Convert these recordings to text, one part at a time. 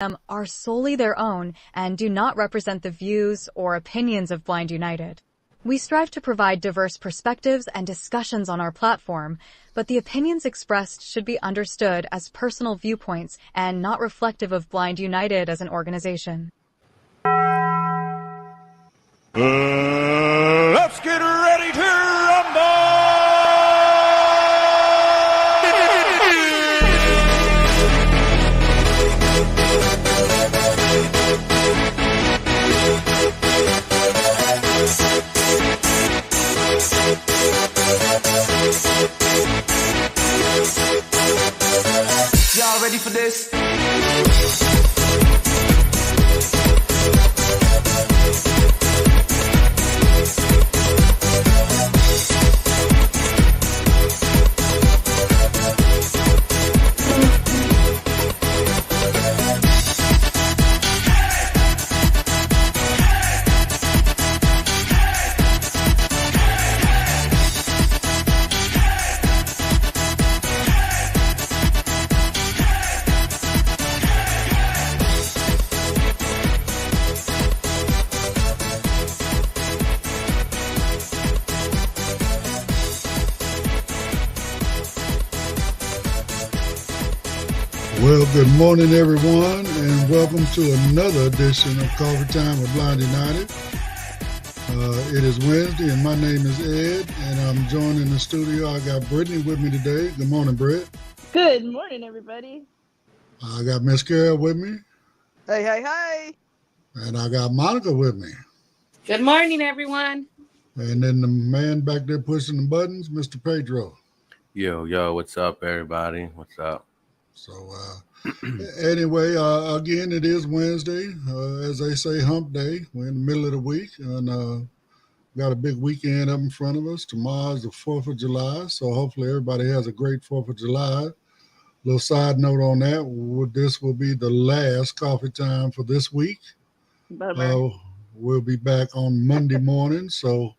are solely their own and do not represent the views or opinions of Blind United. We strive to provide diverse perspectives and discussions on our platform, but the opinions expressed should be understood as personal viewpoints and not reflective of Blind United as an organization. Let's get ready to rumble! Y'all ready for this? Well, good morning, everyone, and welcome to another edition of Coffee Time with Blind United. It is Wednesday, and my name is Ed, and I'm joined in the studio. I got Brittany with me today. Good morning, Britt. Good morning, everybody. I got Miss Carol with me. Hey, hey, hey. And I got Monica with me. Good morning, everyone. And then the man back there pushing the buttons, Mr. Pedro. Yo, what's up, everybody? What's up? So, anyway, again, it is Wednesday. As they say, hump day. We're in the middle of the week, and got a big weekend up in front of us. Tomorrow's the 4th of July, so hopefully everybody has a great 4th of July. Little side note on that, this will be the last coffee time for this week. We'll be back on Monday morning, so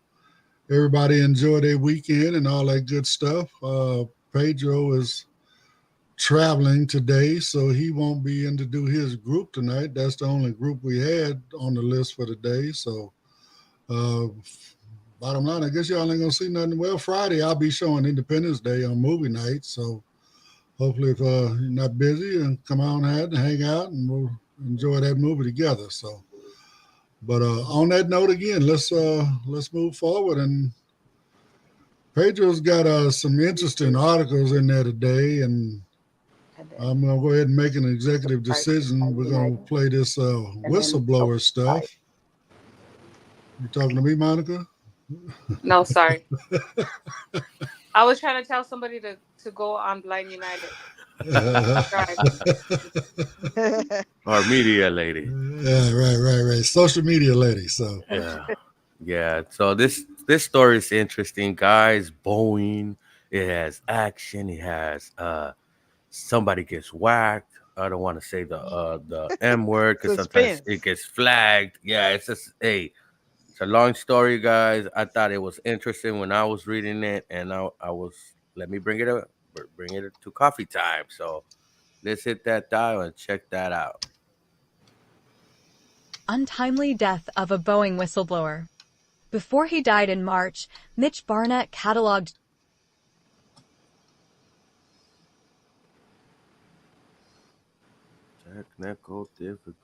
everybody enjoy their weekend and all that good stuff. Pedro is traveling today, so he won't be in to do his group tonight. That's the only group we had on the list for today. So bottom line, I guess y'all ain't gonna see nothing. Well, Friday I'll be showing Independence Day on movie night, so hopefully if you're not busy, and come on out and hang out and we'll enjoy that movie together. So but on that note, again, let's move forward. And Pedro's got some interesting articles in there today, and I'm going to go ahead and make an executive decision. We're going to play this whistleblower stuff. You talking to me, Monica? No, sorry. I was trying to tell somebody to go on Blind United. Our media lady. Yeah, right. Social media lady. So yeah. So this story is interesting, guys. Boeing. It has action. It has somebody gets whacked. I don't want to say the M word because sometimes it gets flagged. Yeah, it's just it's a long story, guys. I thought it was interesting when I was reading it, and I was let me bring it to coffee time. So let's hit that dial and check that out. Untimely death of a Boeing whistleblower. Before he died in March, Mitch Barnett cataloged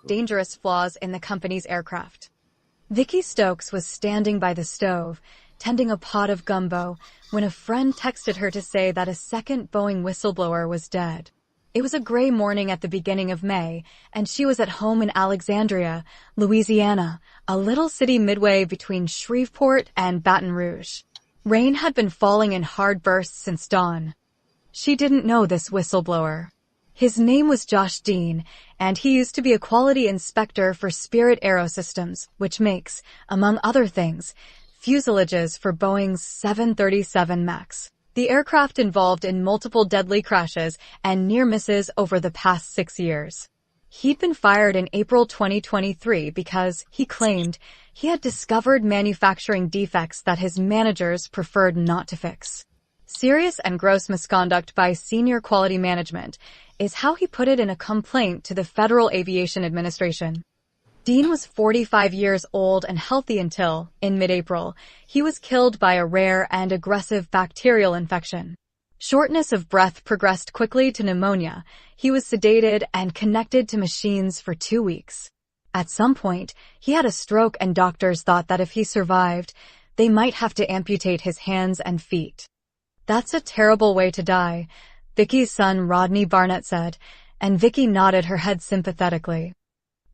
dangerous flaws in the company's aircraft. Vicky Stokes was standing by the stove, tending a pot of gumbo, when a friend texted her to say that a second Boeing whistleblower was dead. It was a gray morning at the beginning of May, and she was at home in Alexandria, Louisiana, a little city midway between Shreveport and Baton Rouge. Rain had been falling in hard bursts since dawn. She didn't know this whistleblower. His name was Josh Dean, and he used to be a quality inspector for Spirit Aerosystems, which makes, among other things, fuselages for Boeing's 737 MAX. The aircraft involved in multiple deadly crashes and near misses over the past 6 years. He'd been fired in April 2023 because, he claimed, he had discovered manufacturing defects that his managers preferred not to fix. Serious and gross misconduct by senior quality management, is how he put it in a complaint to the Federal Aviation Administration. Dean was 45 years old and healthy until, in mid-April, he was killed by a rare and aggressive bacterial infection. Shortness of breath progressed quickly to pneumonia. He was sedated and connected to machines for 2 weeks. At some point, he had a stroke and doctors thought that if he survived, they might have to amputate his hands and feet. "That's a terrible way to die," Vicky's son Rodney Barnett said, and Vicky nodded her head sympathetically.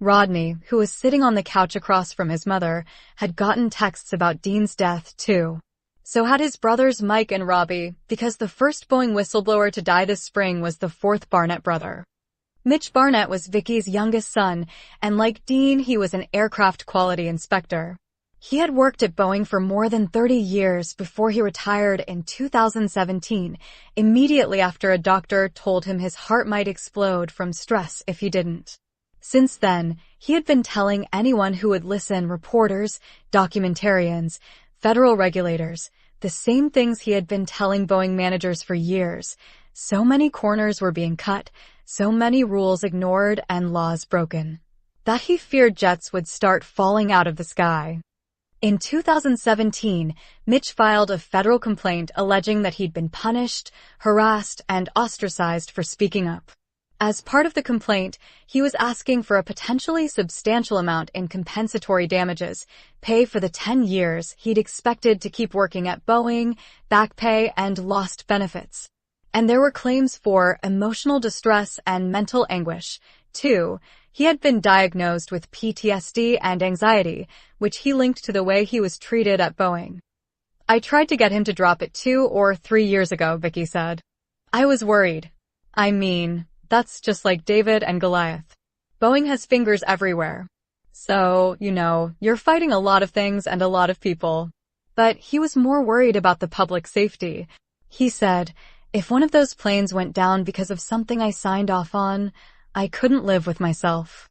Rodney, who was sitting on the couch across from his mother, had gotten texts about Dean's death, too. So had his brothers Mike and Robbie, because the first Boeing whistleblower to die this spring was the fourth Barnett brother. Mitch Barnett was Vicky's youngest son, and like Dean, he was an aircraft quality inspector. He had worked at Boeing for more than 30 years before he retired in 2017, immediately after a doctor told him his heart might explode from stress if he didn't. Since then, he had been telling anyone who would listen, reporters, documentarians, federal regulators, the same things he had been telling Boeing managers for years. So many corners were being cut, so many rules ignored and laws broken, that he feared jets would start falling out of the sky. In 2017, Mitch filed a federal complaint alleging that he'd been punished, harassed, and ostracized for speaking up. As part of the complaint, he was asking for a potentially substantial amount in compensatory damages, pay for the 10 years he'd expected to keep working at Boeing, back pay, and lost benefits. And there were claims for emotional distress and mental anguish, too. He had been diagnosed with PTSD and anxiety, which he linked to the way he was treated at Boeing. "I tried to get him to drop it 2 or 3 years ago," Vicky said. "I was worried. I mean, that's just like David and Goliath. Boeing has fingers everywhere. So, you're fighting a lot of things and a lot of people." But he was more worried about the public safety. He said, "If one of those planes went down because of something I signed off on, I couldn't live with myself."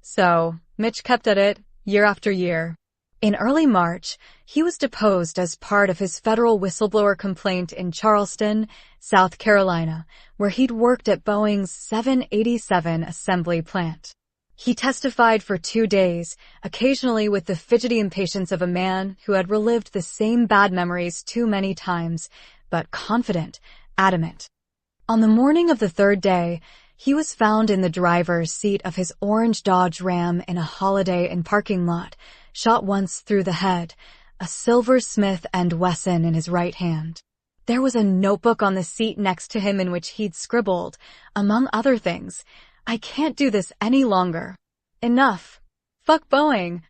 So, Mitch kept at it, year after year. In early March, he was deposed as part of his federal whistleblower complaint in Charleston, South Carolina, where he'd worked at Boeing's 787 assembly plant. He testified for 2 days, occasionally with the fidgety impatience of a man who had relived the same bad memories too many times, but confident, adamant. On the morning of the 3rd day, he was found in the driver's seat of his orange Dodge Ram in a Holiday Inn parking lot, shot once through the head, a silver Smith & Wesson in his right hand. There was a notebook on the seat next to him in which he'd scribbled, among other things, "I can't do this any longer. Enough. Fuck Boeing."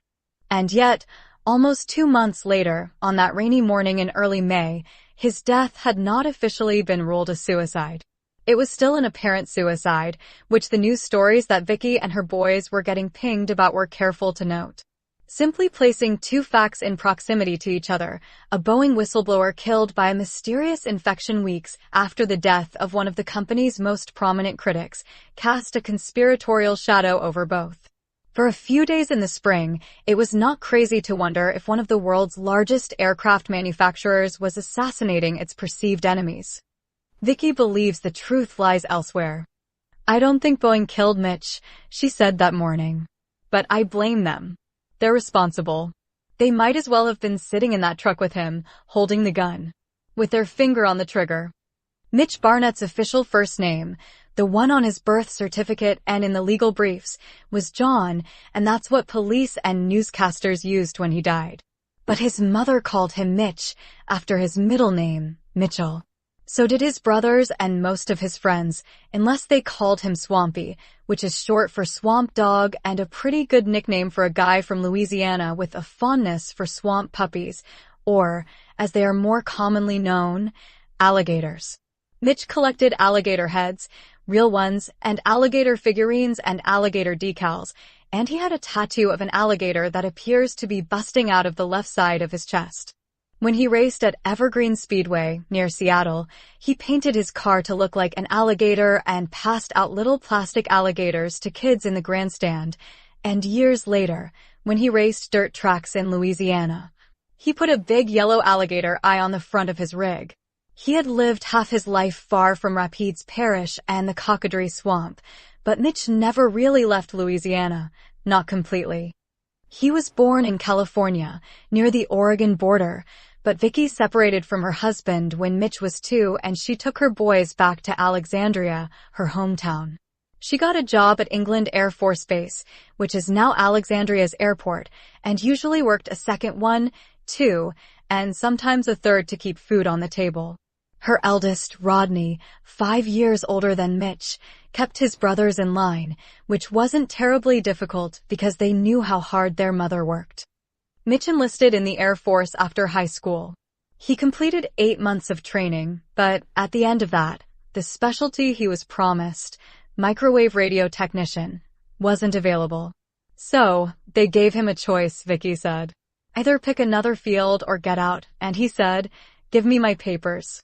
And yet, almost 2 months later, on that rainy morning in early May, his death had not officially been ruled a suicide. It was still an apparent suicide, which the news stories that Vicky and her boys were getting pinged about were careful to note. Simply placing 2 facts in proximity to each other, a Boeing whistleblower killed by a mysterious infection weeks after the death of one of the company's most prominent critics, cast a conspiratorial shadow over both. For a few days in the spring, it was not crazy to wonder if one of the world's largest aircraft manufacturers was assassinating its perceived enemies. Vicky believes the truth lies elsewhere. "I don't think Boeing killed Mitch," she said that morning. "But I blame them. They're responsible. They might as well have been sitting in that truck with him, holding the gun, with their finger on the trigger." Mitch Barnett's official first name, the one on his birth certificate and in the legal briefs, was John, and that's what police and newscasters used when he died. But his mother called him Mitch, after his middle name, Mitchell. So did his brothers and most of his friends, unless they called him Swampy, which is short for swamp dog and a pretty good nickname for a guy from Louisiana with a fondness for swamp puppies, or, as they are more commonly known, alligators. Mitch collected alligator heads, real ones, and alligator figurines and alligator decals, and he had a tattoo of an alligator that appears to be busting out of the left side of his chest. When he raced at Evergreen Speedway, near Seattle, he painted his car to look like an alligator and passed out little plastic alligators to kids in the grandstand. And years later, when he raced dirt tracks in Louisiana, he put a big yellow alligator eye on the front of his rig. He had lived half his life far from Rapides Parish and the Cocodrie Swamp, but Mitch never really left Louisiana, not completely. He was born in California, near the Oregon border, but Vicky separated from her husband when Mitch was 2 and she took her boys back to Alexandria, her hometown. She got a job at England Air Force Base, which is now Alexandria's airport, and usually worked a second 1, 2, and sometimes a third to keep food on the table. Her eldest, Rodney, 5 years older than Mitch, kept his brothers in line, which wasn't terribly difficult because they knew how hard their mother worked. Mitch enlisted in the Air Force after high school. He completed 8 months of training, but at the end of that, the specialty he was promised, microwave radio technician, wasn't available. So, they gave him a choice, Vicky said. Either pick another field or get out, and he said, "Give me my papers."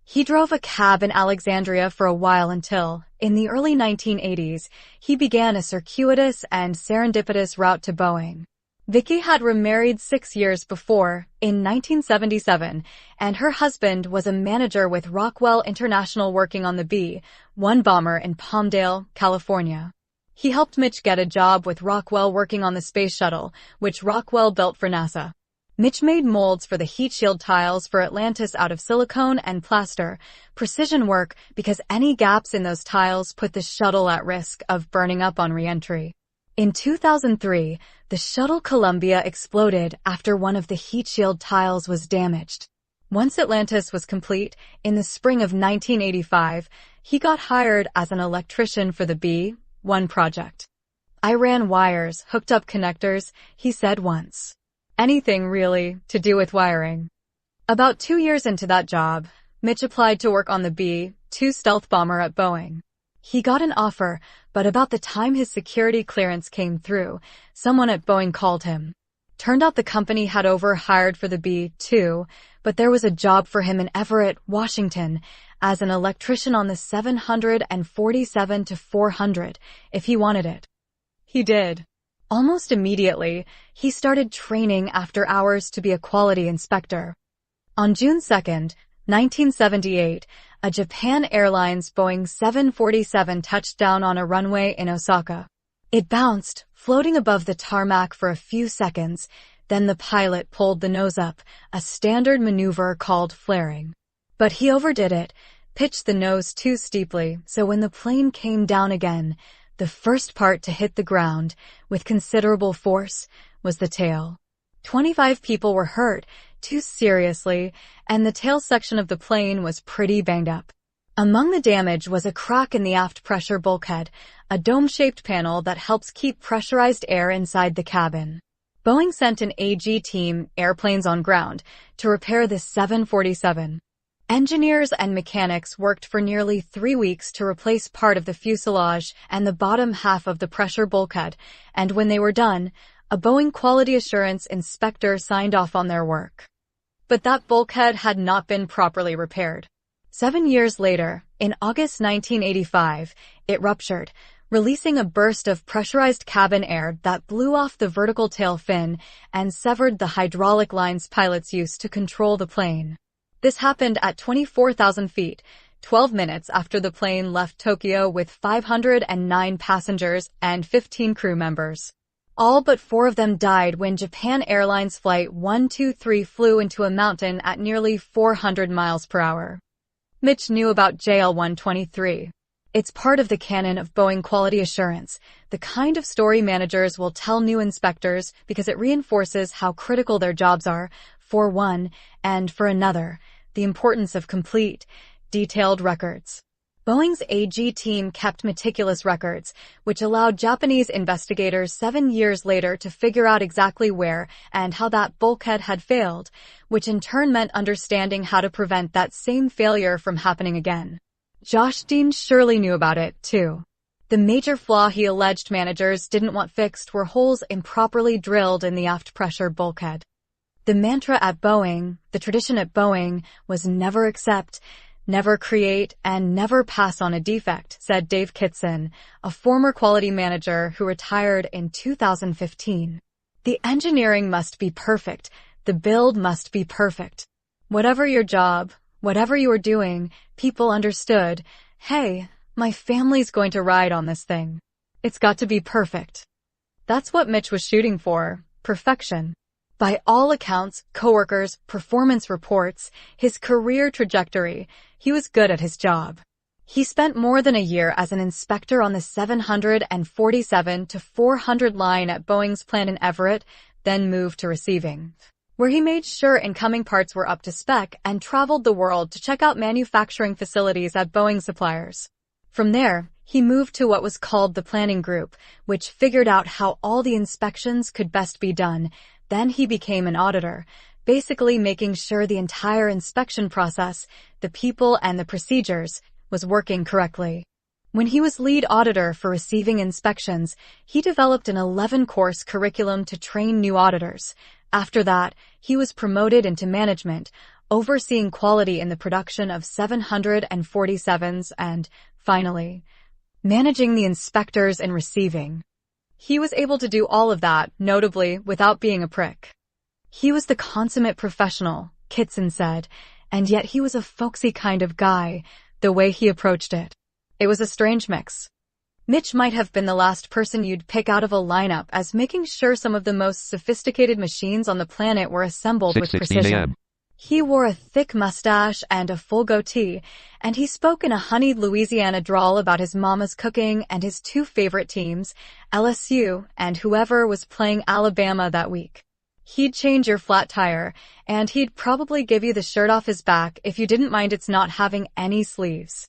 He drove a cab in Alexandria for a while until, in the early 1980s, he began a circuitous and serendipitous route to Boeing. Vicky had remarried 6 years before, in 1977, and her husband was a manager with Rockwell International working on the B-1 bomber in Palmdale, California. He helped Mitch get a job with Rockwell working on the space shuttle, which Rockwell built for NASA. Mitch made molds for the heat shield tiles for Atlantis out of silicone and plaster, precision work because any gaps in those tiles put the shuttle at risk of burning up on re-entry. In 2003, the shuttle Columbia exploded after one of the heat shield tiles was damaged. Once Atlantis was complete, in the spring of 1985, he got hired as an electrician for the B-1 project. "I ran wires, hooked up connectors," he said once. Anything, really, to do with wiring. About 2 years into that job, Mitch applied to work on the B-2 stealth bomber at Boeing. He got an offer, but about the time his security clearance came through, someone at Boeing called him. Turned out the company had overhired for the B-2, but there was a job for him in Everett, Washington, as an electrician on the 747-400, if he wanted it. He did. Almost immediately, he started training after hours to be a quality inspector. On June 2, 1978, a Japan Airlines Boeing 747 touched down on a runway in Osaka. It bounced, floating above the tarmac for a few seconds, then the pilot pulled the nose up, a standard maneuver called flaring. But he overdid it, pitched the nose too steeply, so when the plane came down again, the first part to hit the ground, with considerable force, was the tail. 25 people were hurt, too seriously, and the tail section of the plane was pretty banged up. Among the damage was a crack in the aft pressure bulkhead, a dome-shaped panel that helps keep pressurized air inside the cabin. Boeing sent an AG team, airplanes on ground, to repair the 747. Engineers and mechanics worked for nearly 3 weeks to replace part of the fuselage and the bottom half of the pressure bulkhead, and when they were done, a Boeing quality assurance inspector signed off on their work. But that bulkhead had not been properly repaired. 7 years later, in August 1985, it ruptured, releasing a burst of pressurized cabin air that blew off the vertical tail fin and severed the hydraulic lines pilots used to control the plane. This happened at 24,000 feet, 12 minutes after the plane left Tokyo with 509 passengers and 15 crew members. All but 4 of them died when Japan Airlines Flight 123 flew into a mountain at nearly 400 miles per hour. Mitch knew about JL-123. It's part of the canon of Boeing quality assurance, the kind of story managers will tell new inspectors because it reinforces how critical their jobs are, for one, and for another, the importance of complete, detailed records. Boeing's AG team kept meticulous records, which allowed Japanese investigators 7 years later to figure out exactly where and how that bulkhead had failed, which in turn meant understanding how to prevent that same failure from happening again. Josh Dean surely knew about it, too. The major flaw he alleged managers didn't want fixed were holes improperly drilled in the aft pressure bulkhead. The mantra at Boeing, the tradition at Boeing, was never accept, never create, and never pass on a defect, said Dave Kitson, a former quality manager who retired in 2015. The engineering must be perfect. The build must be perfect. Whatever your job, Whatever you were doing, people understood, hey, my family's going to ride on this thing. It's got to be perfect. That's what Mitch was shooting for, perfection. By all accounts, coworkers, performance reports, his career trajectory, he was good at his job. He spent more than a year as an inspector on the 747 to 400 line at Boeing's plant in Everett, then moved to receiving, where he made sure incoming parts were up to spec and traveled the world to check out manufacturing facilities at Boeing suppliers. From there, he moved to what was called the planning group, which figured out how all the inspections could best be done. Then he became an auditor, basically making sure the entire inspection process, the people and the procedures, was working correctly. When he was lead auditor for receiving inspections, he developed an 11-course curriculum to train new auditors. After that, he was promoted into management, overseeing quality in the production of 747s and, finally, managing the inspectors in receiving. He was able to do all of that, notably, without being a prick. He was the consummate professional, Kitson said, and yet he was a folksy kind of guy, the way he approached it. It was a strange mix. Mitch might have been the last person you'd pick out of a lineup as making sure some of the most sophisticated machines on the planet were assembled with precision. He wore a thick mustache and a full goatee, and he spoke in a honeyed Louisiana drawl about his mama's cooking and his two favorite teams, LSU and whoever was playing Alabama that week. He'd change your flat tire, and he'd probably give you the shirt off his back if you didn't mind its not having any sleeves.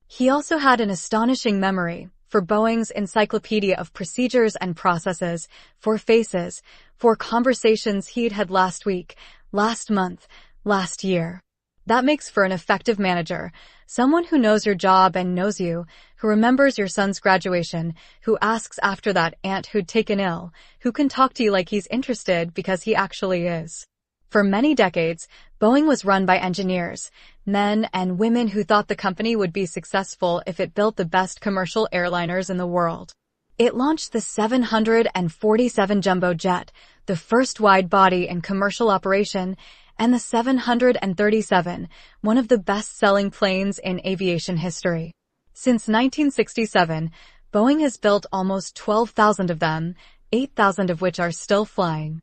He also had an astonishing memory for Boeing's Encyclopedia of Procedures and Processes, for faces, for conversations he'd had last week, last month, last year. That makes for an effective manager, someone who knows your job and knows you, who remembers your son's graduation, who asks after that aunt who'd taken ill, who can talk to you like he's interested because he actually is. For many decades, Boeing was run by engineers, men and women who thought the company would be successful if it built the best commercial airliners in the world. It launched the 747 jumbo jet, the first wide-body in commercial operation, and the 737, one of the best-selling planes in aviation history. Since 1967, Boeing has built almost 12,000 of them, 8,000 of which are still flying.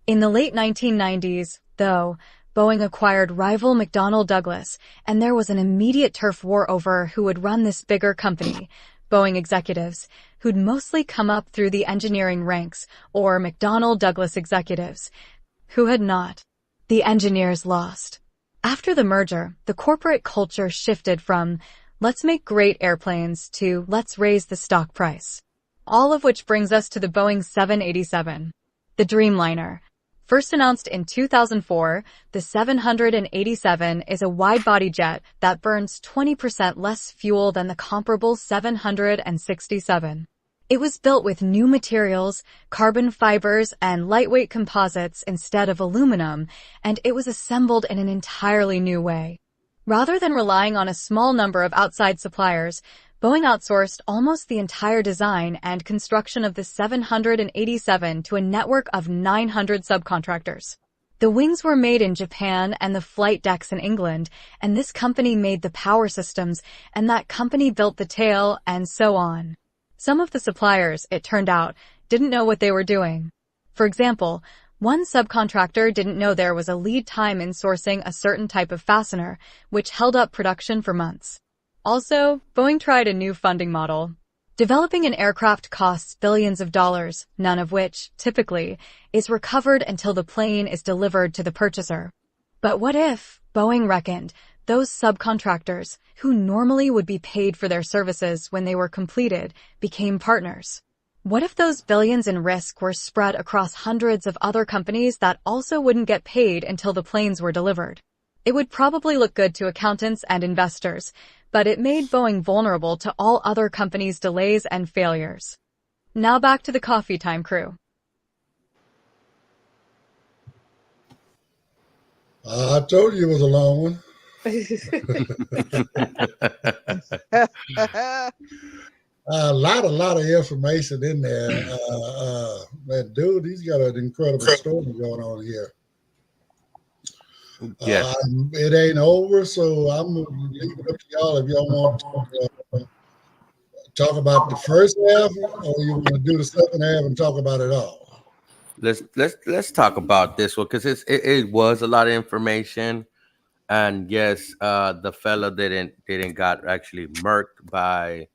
In the late 1990s, though, Boeing acquired rival McDonnell Douglas, and there was an immediate turf war over who would run this bigger company. Boeing executives, who'd mostly come up through the engineering ranks, or McDonnell Douglas executives, who had not. The engineers lost. After the merger, the corporate culture shifted from, let's make great airplanes to, let's raise the stock price. All of which brings us to the Boeing 787. The Dreamliner. First announced in 2004, the 787 is a wide-body jet that burns 20% less fuel than the comparable 767. It was built with new materials, carbon fibers, and lightweight composites instead of aluminum, and it was assembled in an entirely new way. Rather than relying on a small number of outside suppliers, Boeing outsourced almost the entire design and construction of the 787 to a network of 900 subcontractors. The wings were made in Japan and the flight decks in England, and this company made the power systems, and that company built the tail, and so on. Some of the suppliers, it turned out, didn't know what they were doing. For example, one subcontractor didn't know there was a lead time in sourcing a certain type of fastener, which held up production for months. Also, Boeing tried a new funding model. Developing an aircraft costs billions of dollars, none of which, typically, is recovered until the plane is delivered to the purchaser. But what if, Boeing reckoned, those subcontractors, who normally would be paid for their services when they were completed, became partners? What if those billions in risk were spread across hundreds of other companies that also wouldn't get paid until the planes were delivered? It would probably look good to accountants and investors, but it made Boeing vulnerable to all other companies' delays and failures. Now back to the coffee time crew. I told you it was a long one. A lot of information in there. That dude, he's got an incredible story going on here. Yes. It ain't over, so I'm gonna leave it up to y'all if y'all want to talk about the first half, or you want to do the second half and talk about it all. Let's talk about this one because it was a lot of information, and yes, the fella didn't got actually murked by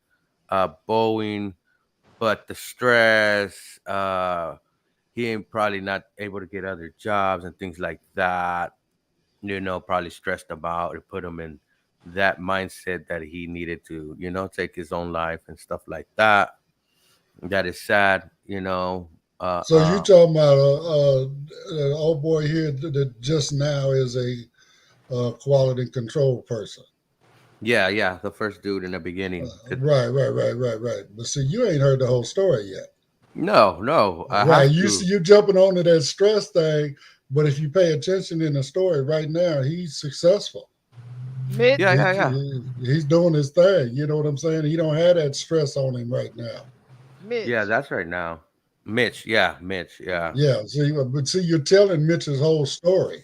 Boeing, but the stress, he ain't probably not able to get other jobs and things like that. Probably stressed him out or put him in that mindset that he needed to, take his own life and stuff like that. That is sad. So you talking about an old boy here that just now is a quality control person. Yeah, the first dude in the beginning. Right. But see, you ain't heard the whole story yet. No, I Right, have you to. see, you jumping onto that stress thing, but if you pay attention in the story right now, he's successful. Mitch, Yeah. He's doing his thing. You know what I'm saying? He don't have that stress on him right now. Mitch. Yeah, that's right now. Mitch, yeah. Yeah. See, you're telling Mitch's whole story.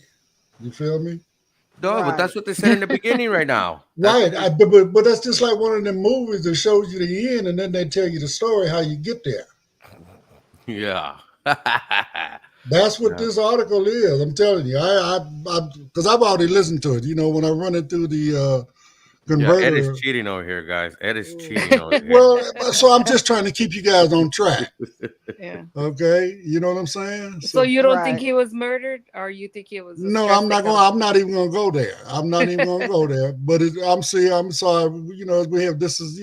You feel me? No, but that's what they said in the beginning right now. Right. But that's just like one of them movies that shows you the end and then they tell you the story how you get there. Yeah. That's what this article is. I'm telling you. I because I've already listened to it. When I run it through the converter. Ed is cheating over here, guys. Ed is cheating over here. Well, so I'm just trying to keep you guys on track. Yeah. Okay, you know what I'm saying? So you don't think he was murdered, or you think it was? No, I'm not going. I'm not even going to go there. I'm not even going to go there. But I'm sorry. We have this is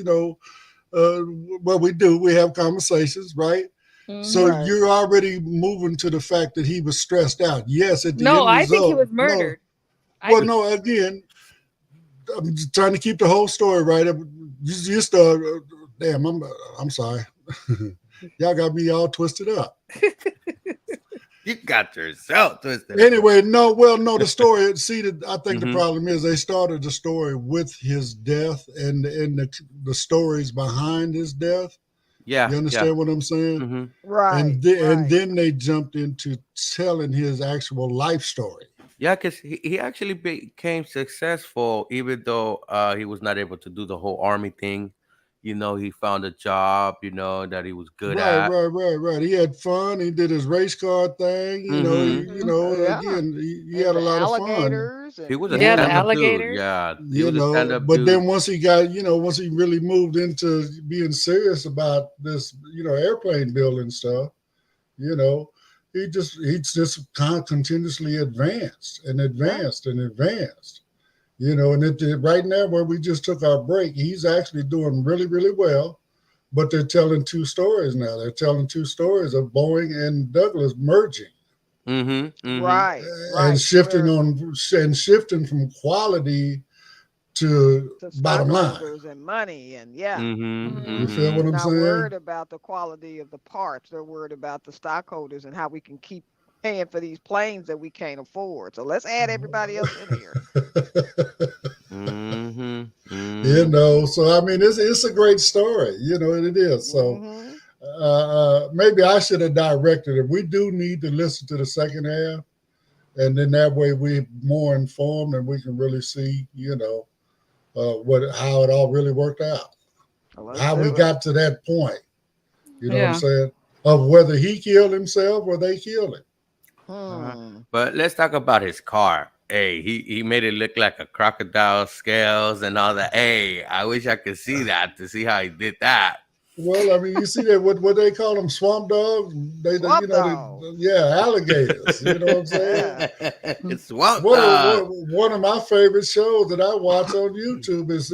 what we do. We have conversations, right? Mm-hmm. So you're already moving to the fact that he was stressed out. Yes, at the end I result, think he was murdered. No, again, I'm just trying to keep the whole story right. You start. Damn, I'm sorry. Y'all got me all twisted up. You got yourself twisted. Anyway, the story. See, I think the problem is they started the story with his death and the stories behind his death. Yeah, you understand what I'm saying? Mm-hmm. Right. And then they jumped into telling his actual life story. Yeah, because he actually became successful, even though he was not able to do the whole army thing. He found a job, that he was good at. Right. He had fun. He did his race car thing. Again, he had a lot of fun. He was a stand-up dude. Yeah, he was a stand-up but dude. Then once he really moved into being serious about this, airplane building stuff, he just kind of continuously advanced. And right now where we just took our break, he's actually doing really, really well. But they're telling two stories now. They're telling two stories of Boeing and Douglas merging. Right. And shifting from quality to bottom line and money and you feel what I'm saying? Worried about the quality of the parts. They're worried about the stockholders and how we can keep paying for these planes that we can't afford. So let's add everybody else in here. So I mean, it's a great story. It is. So maybe I should have directed it. We do need to listen to the second half, and then that way we're more informed and we can really see, how it all really worked out, how we got to that point. You know what I'm saying? Of whether he killed himself or they killed him. But let's talk about his car. Hey, he made it look like a crocodile scales and all that. Hey, I wish I could see that to see how he did that. Well, I mean, you see that what they call them, swamp dogs. Alligators. You know what I'm saying? It's swamp dogs. One of my favorite shows that I watch on YouTube is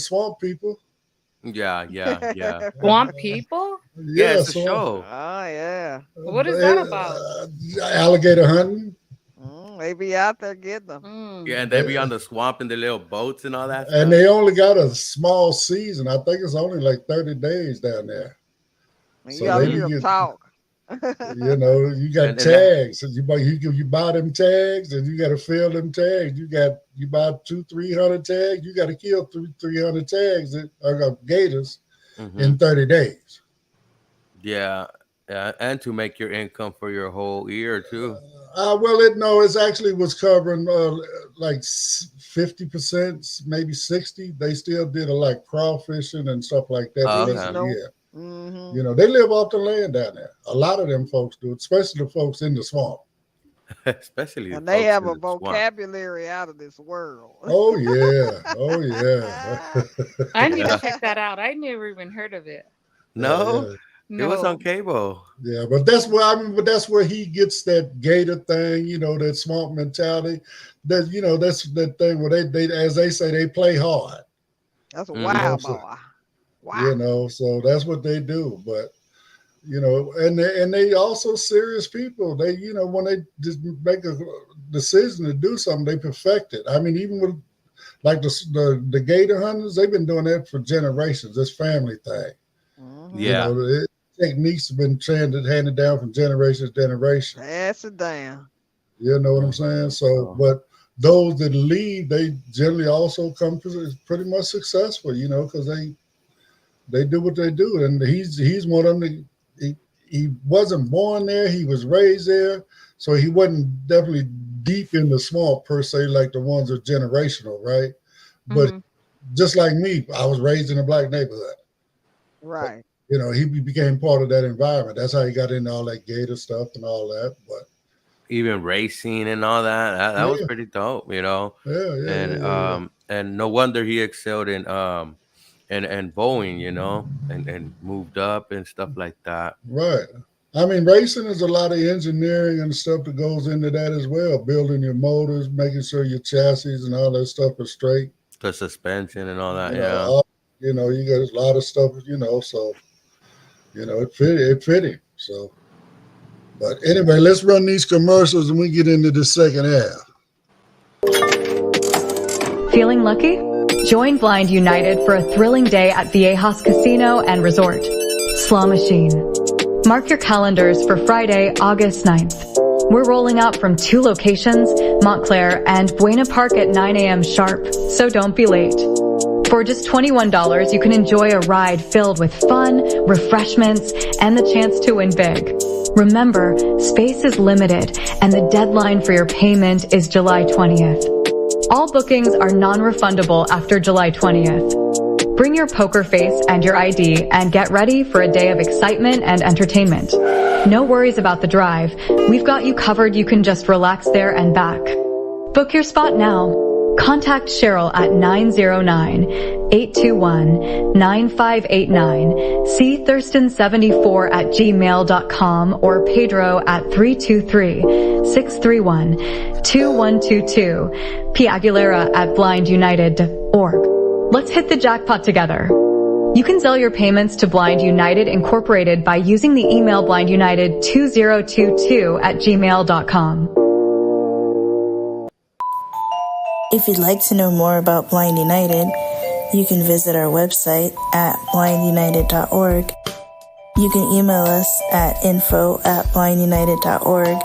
Swamp People. Yeah. Swamp People? Yeah, it's a show. Oh yeah. What is that about? Alligator hunting. They be out there getting them. Yeah, and they be on the swamp in the little boats and all that stuff. And they only got a small season. I think it's only like 30 days down there. You gotta hear them talk. You got tags. You buy them tags, and you got to fill them tags. You buy 200-300 tags. You got to kill 300 tags gators in 30 days. Yeah, and to make your income for your whole year too. Well, it's actually was covering like 50%, maybe 60. They still did like crawfishing and stuff like that the rest of the year. Mm-hmm. They live off the land down there. A lot of them folks do, especially the folks in the swamp. Especially And the they folks have in a the swamp. vocabulary out of this world. Oh yeah. I need to check that out. I never even heard of it. No, Yeah. it was on cable. Yeah, but that's where but that's where he gets that gator thing, that swamp mentality. That that's that thing where they as they say, they play hard. That's a wild so, boy. Wow. So that's what they do. But and they also serious people. They when they just make a decision to do something, they perfect it. I mean, even with like the gator hunters, they've been doing that for generations. This family thing. Mm-hmm. Yeah. Techniques have been handed down from generation to generation. Pass it down. You know what I'm saying? So, but those that leave, they generally also come pretty much successful, because they do what they do. And he's one of them. He wasn't born there. He was raised there. So he wasn't definitely deep in the swamp per se, like the ones that are generational, right? But just like me, I was raised in a black neighborhood. Right. He became part of that environment. That's how he got into all that gator stuff and all that. But even racing and all that was pretty dope, and no wonder he excelled in Boeing, and moved up and stuff like that. Right. I mean, racing is a lot of engineering and stuff that goes into that as well. Building your motors, making sure your chassis and all that stuff is straight. The suspension and all that, you got a lot of stuff, so it fit him. So, but anyway, let's run these commercials and we get into the second half. Feeling lucky? Join Blind United for a thrilling day at Viejas Casino and Resort. Slaw Machine. Mark your calendars for Friday, August 9th. We're rolling out from 2 locations, Montclair and Buena Park at 9 a.m. sharp, so don't be late. For just $21, you can enjoy a ride filled with fun, refreshments, and the chance to win big. Remember, space is limited, and the deadline for your payment is July 20th. All bookings are non-refundable after July 20th. Bring your poker face and your ID and get ready for a day of excitement and entertainment. No worries about the drive. We've got you covered. You can just relax there and back. Book your spot now. Contact Cheryl at 909-821-9589, see Thurston74@gmail.com or Pedro at 323-631-2122, P. Aguilera at blindunited.org. Let's hit the jackpot together. You can sell your payments to Blind United Incorporated by using the email blindunited2022@gmail.com. If you'd like to know more about Blind United, you can visit our website at blindunited.org. You can email us at info@blindunited.org.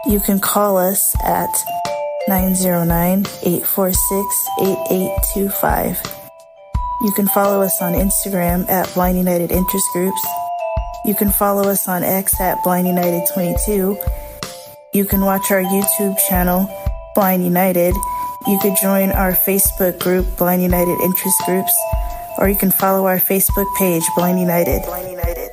You can call us at 909-846-8825. You can follow us on Instagram at Blind United Interest Groups. You can follow us on X at Blind United 22. You can watch our YouTube channel, Blind United. You could join our Facebook group, Blind United Interest Groups, or you can follow our Facebook page, Blind United. Blind United.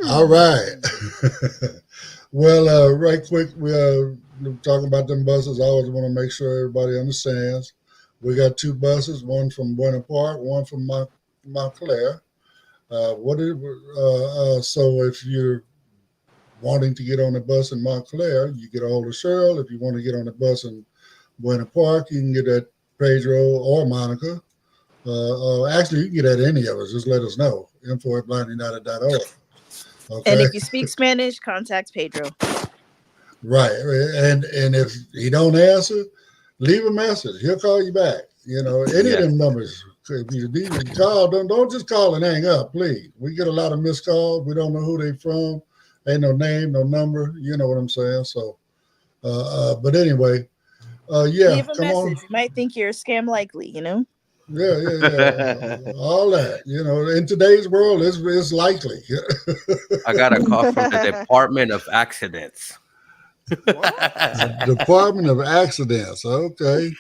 All right. Well, right quick, we're talking about them buses. I always want to make sure everybody understands. We got 2 buses, one from Buena Park, one from Montclair. So if you're wanting to get on the bus in Montclair, you get a hold of Cheryl. If you want to get on the bus in Buena Park, you can get at Pedro or Monica. Actually, you can get at any of us. Just let us know. info@blindunited.org. Okay. And if you speak Spanish, contact Pedro. Right. And if he don't answer, leave a message. He'll call you back. Any of them numbers. If you need to call, don't just call and hang up, please. We get a lot of missed calls. We don't know who they from. Ain't no name, no number. You know what I'm saying? So, but anyway, Leave a come message. on. You might think you're scam likely, Yeah. All that, in today's world, it's likely. I got a call from the Department of Accidents. Department of Accidents. Okay.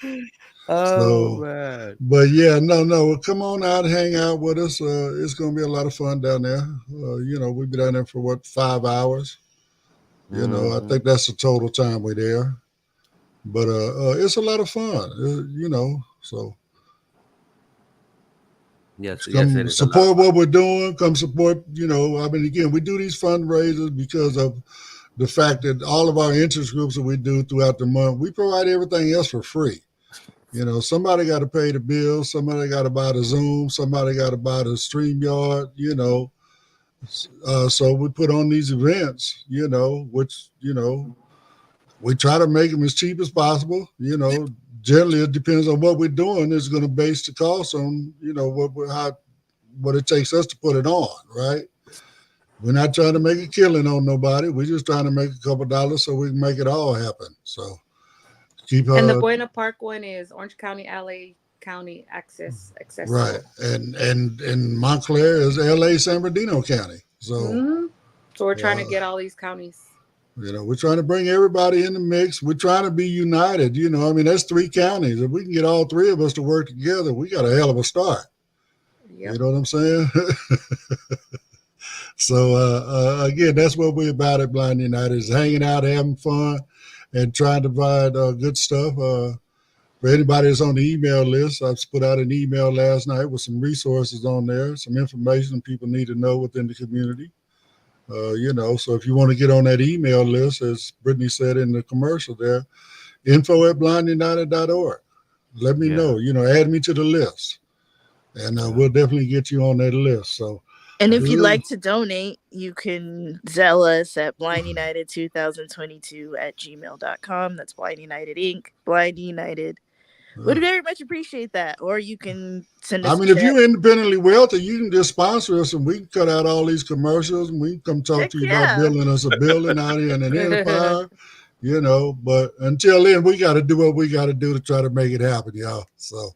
Oh, man. But yeah, no. Come on out, hang out with us. It's going to be a lot of fun down there. We'll be down there for 5 hours. I think that's the total time we're there. But it's a lot of fun. So. Yes, come support what we're doing. Come support, again, we do these fundraisers because of the fact that all of our interest groups that we do throughout the month, we provide everything else for free. Somebody got to pay the bills, somebody got to buy the Zoom, somebody got to buy the StreamYard, so we put on these events, which, we try to make them as cheap as possible, Generally, it depends on what we're doing. It's going to base the cost on, what it takes us to put it on, right? We're not trying to make a killing on nobody. We're just trying to make a couple dollars so we can make it all happen. So keep. And the Buena Park one is Orange County, LA County accessible. Right, and Montclair is LA San Bernardino County. So, so we're trying to get all these counties. We're trying to bring everybody in the mix. We're trying to be united. That's 3 counties. If we can get all 3 of us to work together, we got a hell of a start. Yep. You know what I'm saying? So, again, that's what we're about at Blind United, is hanging out, having fun, and trying to provide good stuff. For anybody that's on the email list, I've put out an email last night with some resources on there, some information people need to know within the community. So if you want to get on that email list, as Brittany said in the commercial there, info@blindunited.org. Let me know, add me to the list, and we'll definitely get you on that list. So, and if you'd like to donate, you can Zelle us at blindunited2022@gmail.com. That's Blind United Inc. Blind United. Would very much appreciate that. Or you can send us. If you're independently wealthy, you can just sponsor us and we can cut out all these commercials and we can come talk to you about building us a building out here in an empire, But until then, we got to do what we got to do to try to make it happen, y'all. So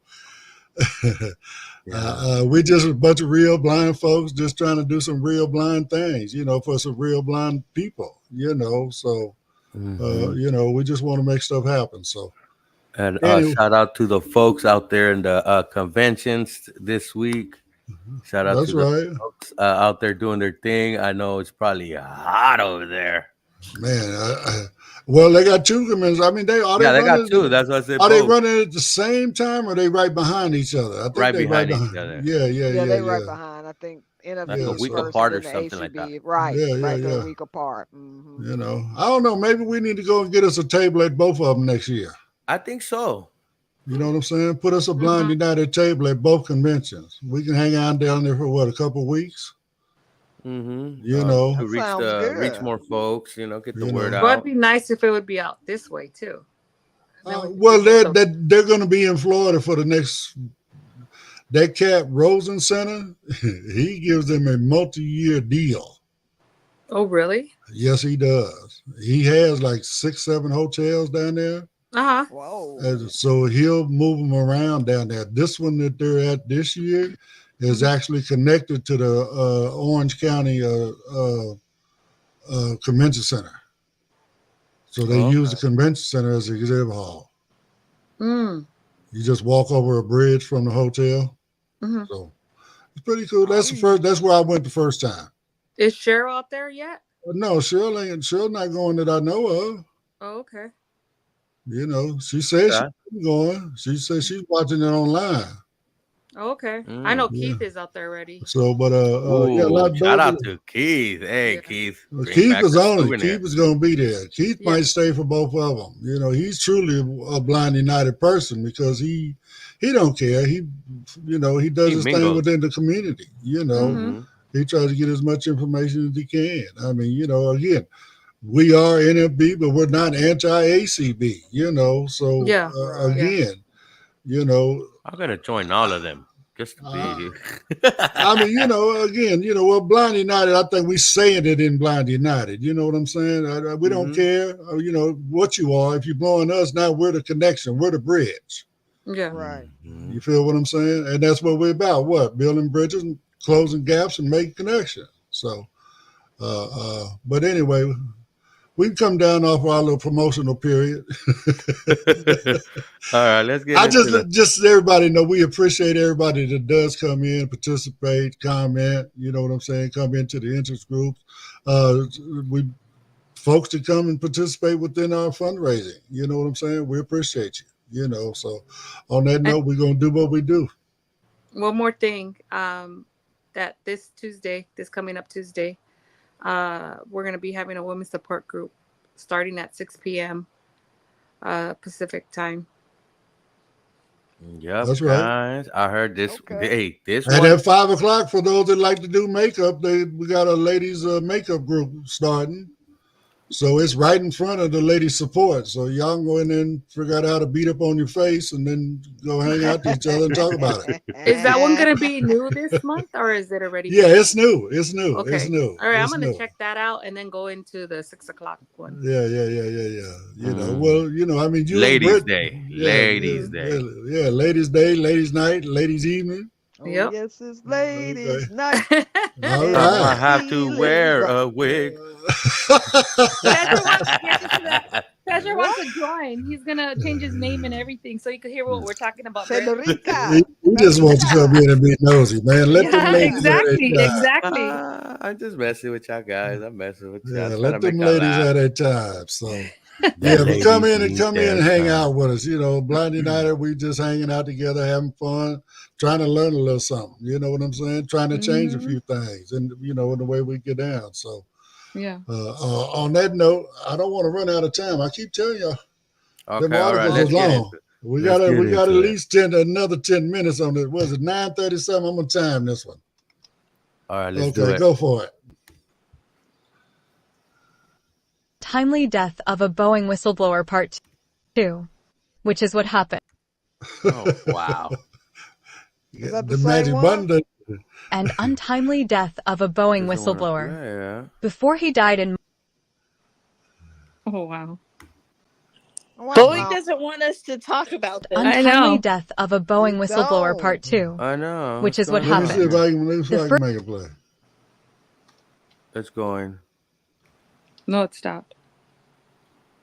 we're just a bunch of real blind folks just trying to do some real blind things, for some real blind people, So, we just want to make stuff happen. So. And shout out to the folks out there in the conventions this week. Shout out to the folks out there doing their thing. I know it's probably hot over there. Man, well, they got 2 conventions. They got 2. That's what I said. Are they running at the same time or are they right behind each other? I think right behind each other. Yeah, they're right behind. I think like a week apart or something like that. Right, a week apart. I don't know. Maybe we need to go and get us a table at both of them next year. I think so. You know what I'm saying? Put us a Blind United table at both conventions. We can hang out down there for a couple of weeks. To reach more folks. Get the word out. Well, it'd be nice if it would be out this way too. Well, they're going to be in Florida for the next. That cat Rosen Center, he gives them a multi-year deal. Oh, really? Yes, he does. He has like 6-7 hotels down there. Whoa. So he'll move them around down there. This one that they're at this year is actually connected to the Orange County Convention Center. So they use the convention center as an exhibit hall. You just walk over a bridge from the hotel. So it's pretty cool. That's that's where I went the first time. Is Cheryl out there yet? No, Cheryl not going that I know of. Oh, okay. She says she's going. She says she's watching it online. Oh, okay. I know Keith is out there already. So, but shout out to Keith. Hey, Keith. Keith is on it. Keith is going to be there. Keith might stay for both of them. He's truly a Blind United person because he don't care. He does his thing within the community. He tries to get as much information as he can. Again. We are NFB, but we're not anti-ACB, So again, I'm gonna join all of them just to be. Again, well, Blind United. I think we saying it in Blind United. You know what I'm saying? We don't care, what you are. If you're blowing us, now we're the connection. We're the bridge. Yeah. Right. You feel what I'm saying? And that's what we're about. What? Building bridges and closing gaps and making connections. So, but anyway, we can come down off our little promotional period. All right, let's get I into the. just so everybody know we appreciate everybody that does come in, participate, comment. You know what I'm saying? Come into the interest groups. We folks that come and participate within our fundraising. You know what I'm saying? We appreciate you. You know, so on that note, we're gonna do what we do. One more thing. That this coming up Tuesday, we're gonna be having a women's support group starting at 6 p.m. Pacific time. Yep, That's right. guys. I heard this. Okay. Hey, this And one. at 5 o'clock, for those that like to do makeup, we got a ladies makeup group starting. So it's right in front of the ladies support. So y'all can go in there and figure out how to beat up on your face and then go hang out to each other and talk about it. Is that one gonna be new this month, or is it already? Yeah, it's new. It's new. Okay. It's new. All right, it's I'm gonna new. check that out and then go into the 6 o'clock one. Yeah. You know, well, you know, I mean, you Ladies' and Britt- Day. Yeah, Ladies' Day. Yeah, ladies' day, ladies' night, ladies' evening. Oh, Yep. yes, it's ladies' Okay. night. All I right. have to wear a wig. Cesar wants to join. He's gonna change his name and everything so you can hear what we're talking about. Brett. Federica. He just wants to come in and be nosy, man. Let them Yeah, ladies have their time. exactly. I'm just messing with y'all guys. I'm messing with y'all. Yeah, I'm trying let to them make y'all ladies laugh. have their time. So That yeah, but come ladies in and need come in their and hang time. out with us. You know, Blind United, we just hanging out together, having fun, trying to learn a little something. You know what I'm saying? Trying to change a few things, and you know, in the way we get down. So Yeah. on that note, I don't want to run out of time. I keep telling y'all, Okay, them all right, articles let's are get long. into it. We Let's got get at into it. least another 10 minutes on it. Was it 9:37? I'm gonna time this one. All right, let's do Okay, it. go for it. Timely death of a Boeing whistleblower Part 2, which is what happened. Oh, wow. Is that the the same magic one? button. And untimely death of a Boeing whistleblower. Yeah. Before he died in Oh wow. Boeing doesn't want us to talk about this. I untimely know. death of a Boeing whistleblower don't. Part 2, I know. which What's is what going Let me see happened. if I can, The first- make it play. It's going. No, it stopped.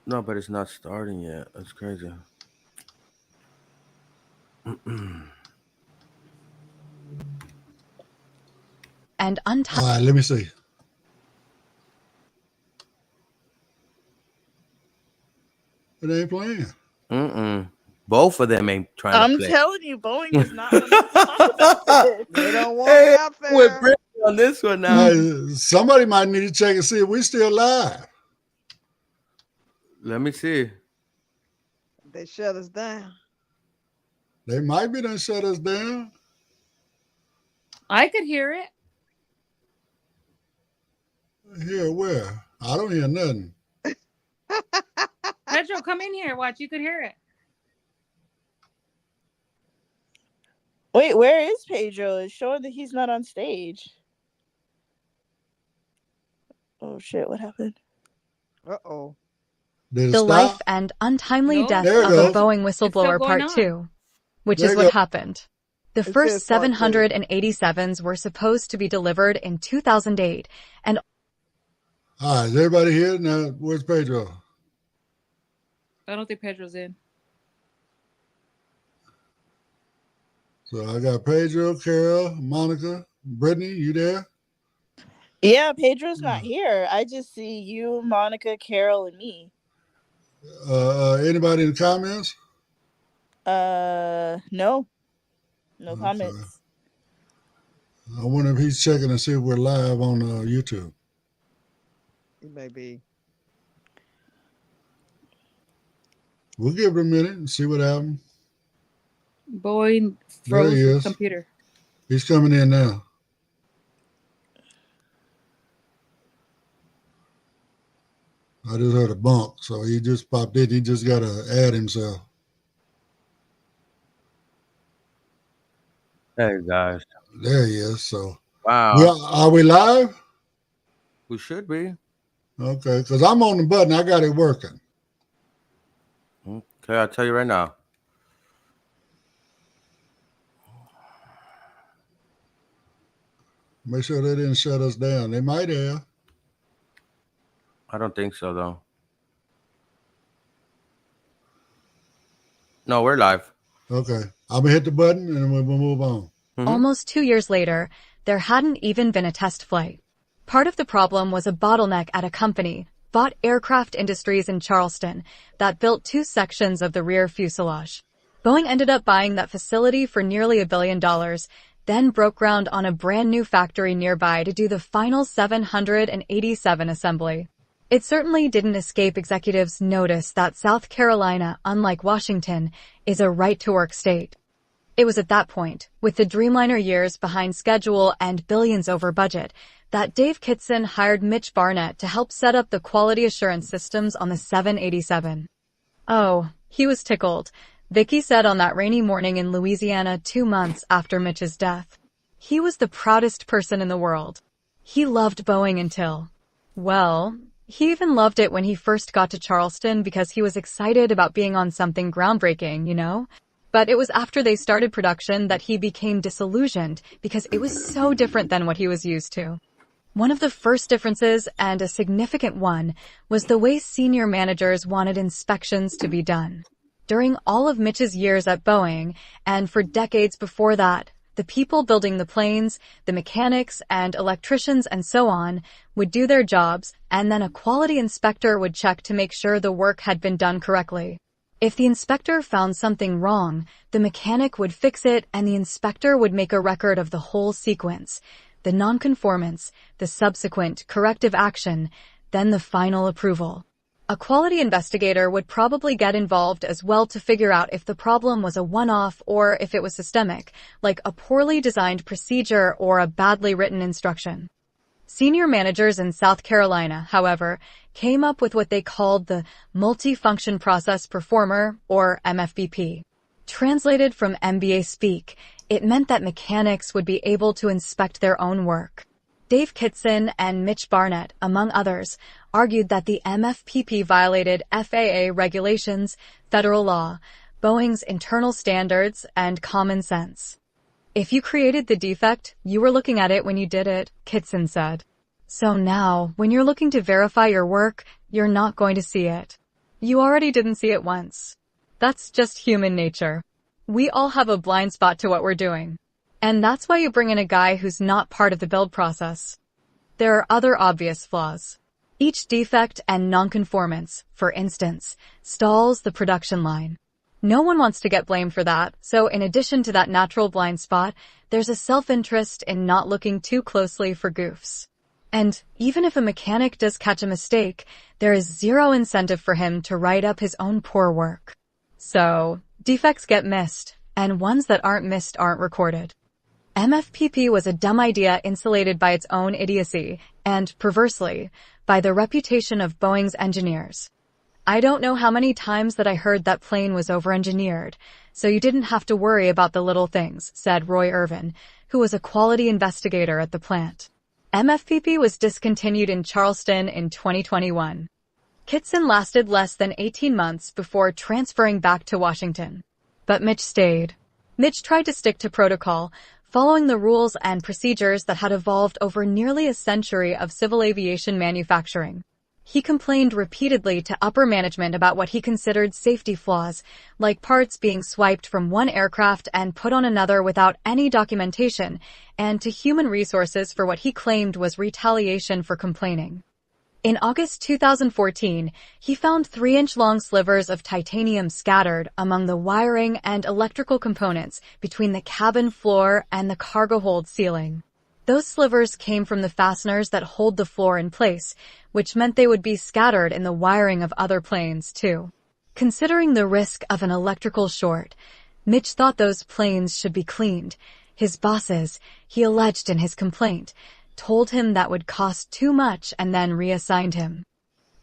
No, but it's not starting yet. That's crazy. And All untimely right, let me see. It ain't playing. Both of them ain't trying I'm to play. telling you, Boeing does not want us to talk about this. They don't want it out We're there. Brittany on this one now. Somebody might need to check and see if we still live. Let me see. They shut us down. They might be done shut us down. I could hear it. Here, where? I don't hear nothing. Pedro, come in here. Watch, you could hear it. Wait, where is Pedro? It's showing that he's not on stage. Oh shit, what happened? Uh-oh. Did it the stop? life and untimely No. death There it of a goes. Boeing whistleblower going Part on. 2, which There is you what go. happened. The It first says Part 2. 787s were supposed to be delivered in 2008, and All right, is everybody here? Now, where's Pedro? I don't think Pedro's in. So I got Pedro, Carol, Monica, Brittany, you there? Yeah, Pedro's not here. I just see you, Monica, Carol, and me. Anybody in the comments? No Okay. comments. I wonder if he's checking to see if we're live on YouTube. It may be. We'll give it a minute and see what happens. Boeing There froze he his is. computer. He's coming in now. I just heard a bump, so he just popped in. He just got to add himself. Hey guys. There he is. So, Wow. are we live? We should be. Okay, because I'm on the button. I got it working. Okay, I'll tell you right now. Make sure they didn't shut us down. They might have. I don't think so, though. No, we're live. Okay. I'm going to hit the button and we'll move on. Almost 2 years later, there hadn't even been a test flight. Part of the problem was a bottleneck at a company, Vought Aircraft Industries in Charleston, that built 2 sections of the rear fuselage. Boeing ended up buying that facility for nearly $1 billion, then broke ground on a brand new factory nearby to do the final 787 assembly. It certainly didn't escape executives' notice that South Carolina, unlike Washington, is a right-to-work state. It was at that point, with the Dreamliner years behind schedule and billions over budget, that Dave Kitson hired Mitch Barnett to help set up the quality assurance systems on the 787. Oh, he was tickled, Vicky said on that rainy morning in Louisiana 2 months after Mitch's death. He was the proudest person in the world. He loved Boeing until, well, he even loved it when he first got to Charleston because he was excited about being on something groundbreaking, you know? But it was after they started production that he became disillusioned because it was so different than what he was used to. One of the first differences, and a significant one, was the way senior managers wanted inspections to be done. During all of Mitch's years at Boeing, and for decades before that, the people building the planes, the mechanics and electricians and so on, would do their jobs, and then a quality inspector would check to make sure the work had been done correctly. If the inspector found something wrong, the mechanic would fix it and the inspector would make a record of the whole sequence, the nonconformance, the subsequent corrective action, then the final approval. A quality investigator would probably get involved as well to figure out if the problem was a one-off or if it was systemic, like a poorly designed procedure or a badly written instruction. Senior managers in South Carolina, however, came up with what they called the Multifunction Process Performer, or MFPP. Translated from MBA speak, it meant that mechanics would be able to inspect their own work. Dave Kitson and Mitch Barnett, among others, argued that the MFPP violated FAA regulations, federal law, Boeing's internal standards, and common sense. If you created the defect, you were looking at it when you did it, Kitson said. So now, when you're looking to verify your work, you're not going to see it. You already didn't see it once. That's just human nature. We all have a blind spot to what we're doing. And that's why you bring in a guy who's not part of the build process. There are other obvious flaws. Each defect and nonconformance, for instance, stalls the production line. No one wants to get blamed for that, so in addition to that natural blind spot, there's a self-interest in not looking too closely for goofs. And even if a mechanic does catch a mistake, there is zero incentive for him to write up his own poor work. So, defects get missed, and ones that aren't missed aren't recorded. MFPP was a dumb idea insulated by its own idiocy, and, perversely, by the reputation of Boeing's engineers. I don't know how many times that I heard that plane was over-engineered, so you didn't have to worry about the little things, said Roy Irvin, who was a quality investigator at the plant. MFPP was discontinued in Charleston in 2021. Kitson lasted less than 18 months before transferring back to Washington. But Mitch stayed. Mitch tried to stick to protocol, following the rules and procedures that had evolved over nearly a century of civil aviation manufacturing. He complained repeatedly to upper management about what he considered safety flaws, like parts being swiped from one aircraft and put on another without any documentation, and to human resources for what he claimed was retaliation for complaining. In August 2014, he found 3-inch-long slivers of titanium scattered among the wiring and electrical components between the cabin floor and the cargo hold ceiling. Those slivers came from the fasteners that hold the floor in place, which meant they would be scattered in the wiring of other planes, too. Considering the risk of an electrical short, Mitch thought those planes should be cleaned. His bosses, he alleged in his complaint, told him that would cost too much and then reassigned him.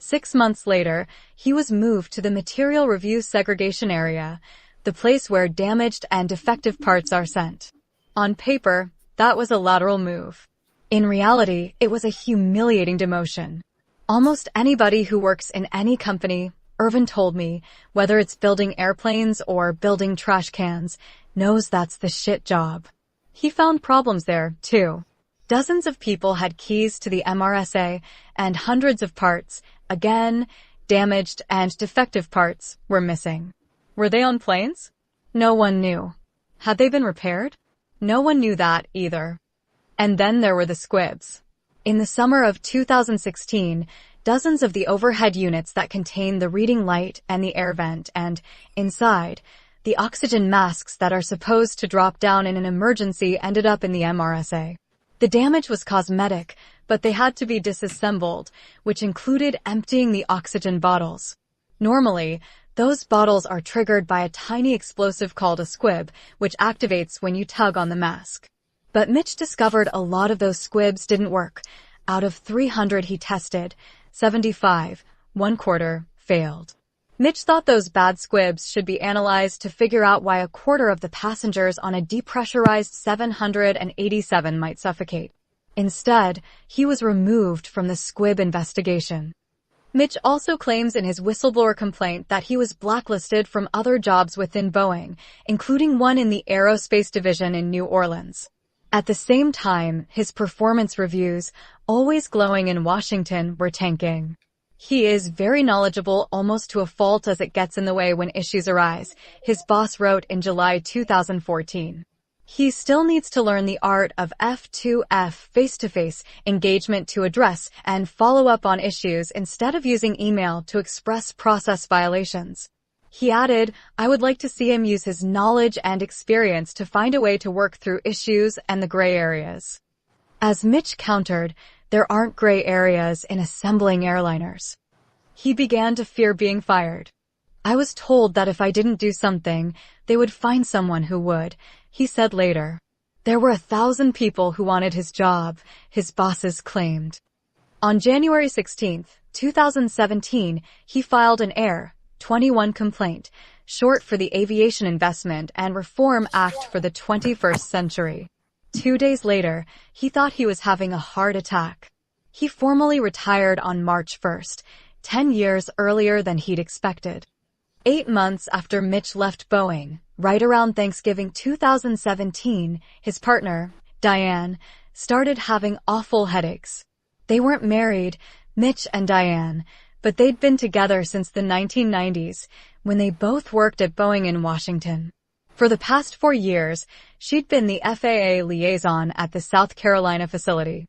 6 months later, he was moved to the Material Review Segregation Area, the place where damaged and defective parts are sent. On paper, that was a lateral move. In reality, it was a humiliating demotion. Almost anybody who works in any company, Irvin told me, whether it's building airplanes or building trash cans, knows that's the shit job. He found problems there, too. Dozens of people had keys to the MRSA, and hundreds of parts, again, damaged and defective parts, were missing. Were they on planes? No one knew. Had they been repaired? No one knew that either. And then there were the squibs. In the summer of 2016, dozens of the overhead units that contain the reading light and the air vent and, inside, the oxygen masks that are supposed to drop down in an emergency ended up in the MRSA. The damage was cosmetic, but they had to be disassembled, which included emptying the oxygen bottles. Normally, those bottles are triggered by a tiny explosive called a squib, which activates when you tug on the mask. But Mitch discovered a lot of those squibs didn't work. Out of 300 he tested, 75, 1/4, failed. Mitch thought those bad squibs should be analyzed to figure out why 1/4 of the passengers on a depressurized 787 might suffocate. Instead, he was removed from the squib investigation. Mitch also claims in his whistleblower complaint that he was blacklisted from other jobs within Boeing, including one in the aerospace division in New Orleans. At the same time, his performance reviews, always glowing in Washington, were tanking. He is very knowledgeable almost to a fault as it gets in the way when issues arise, his boss wrote in July 2014. He still needs to learn the art of F2F face-to-face engagement to address and follow up on issues instead of using email to express process violations. He added, "I would like to see him use his knowledge and experience to find a way to work through issues and the gray areas." As Mitch countered, there aren't gray areas in assembling airliners. He began to fear being fired. "I was told that if I didn't do something, they would find someone who would," he said later. There were 1,000 people who wanted his job, his bosses claimed. On January 16, 2017, he filed an Air 21 complaint, short for the Aviation Investment and Reform Act for the 21st century. 2 days later, he thought he was having a heart attack. He formally retired on March 1st, 10 years earlier than he'd expected. 8 months after Mitch left Boeing, right around Thanksgiving 2017, his partner, Diane, started having awful headaches. They weren't married, Mitch and Diane, but they'd been together since the 1990s, when they both worked at Boeing in Washington. For the past 4 years, she'd been the FAA liaison at the South Carolina facility.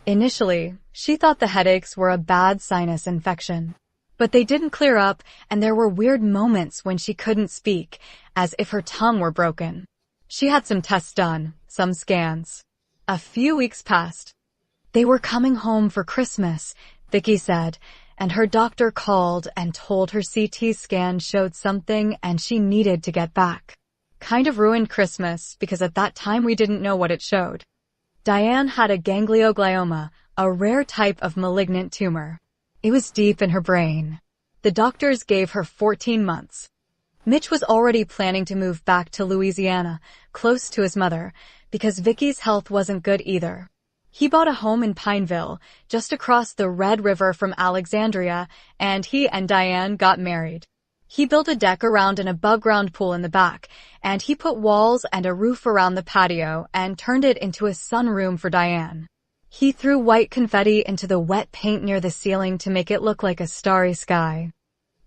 Initially, she thought the headaches were a bad sinus infection. But they didn't clear up, and there were weird moments when she couldn't speak, as if her tongue were broken. She had some tests done, some scans. A few weeks passed. They were coming home for Christmas, Vicky said, and her doctor called and told her CT scan showed something and she needed to get back. Kind of ruined Christmas because at that time we didn't know what it showed. Diane had a ganglioglioma, a rare type of malignant tumor. It was deep in her brain. The doctors gave her 14 months. Mitch was already planning to move back to Louisiana, close to his mother, because Vicky's health wasn't good either. He bought a home in Pineville, just across the Red River from Alexandria, and he and Diane got married. He built a deck around an above-ground pool in the back, and he put walls and a roof around the patio and turned it into a sunroom for Diane. He threw white confetti into the wet paint near the ceiling to make it look like a starry sky.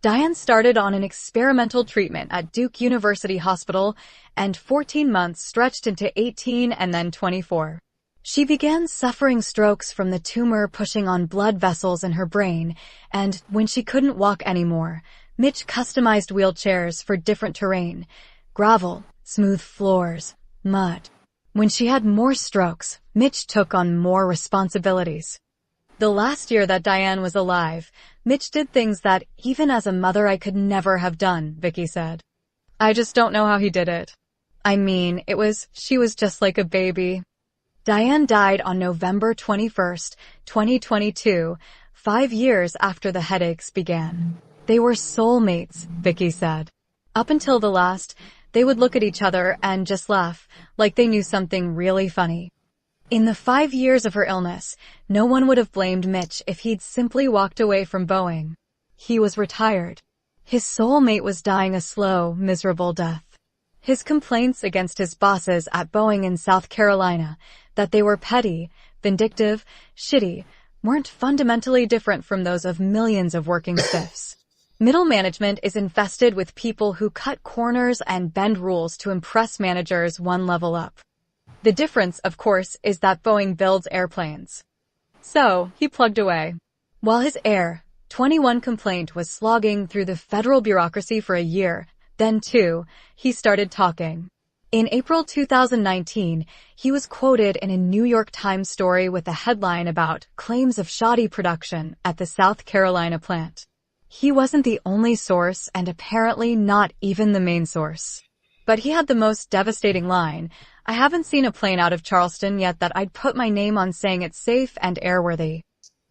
Diane started on an experimental treatment at Duke University Hospital, and 14 months stretched into 18 and then 24. She began suffering strokes from the tumor pushing on blood vessels in her brain, and when she couldn't walk anymore, Mitch customized wheelchairs for different terrain: gravel, smooth floors, mud. When she had more strokes, Mitch took on more responsibilities. The last year that Diane was alive, Mitch did things that, even as a mother, I could never have done, Vicky said. I just don't know how he did it. I mean, she was just like a baby. Diane died on November 21st, 2022, 5 years after the headaches began. They were soulmates, Vicky said. Up until the last, they would look at each other and just laugh, like they knew something really funny. In the 5 years of her illness, no one would have blamed Mitch if he'd simply walked away from Boeing. He was retired. His soulmate was dying a slow, miserable death. His complaints against his bosses at Boeing in South Carolina, that they were petty, vindictive, shitty, weren't fundamentally different from those of millions of working stiffs. Middle management is infested with people who cut corners and bend rules to impress managers one level up. The difference, of course, is that Boeing builds airplanes. So, he plugged away. While his Air 21 complaint was slogging through the federal bureaucracy for a year, then too, he started talking. In April 2019, he was quoted in a New York Times story with a headline about claims of shoddy production at the South Carolina plant. He wasn't the only source and apparently not even the main source. But he had the most devastating line, "I haven't seen a plane out of Charleston yet that I'd put my name on saying it's safe and airworthy."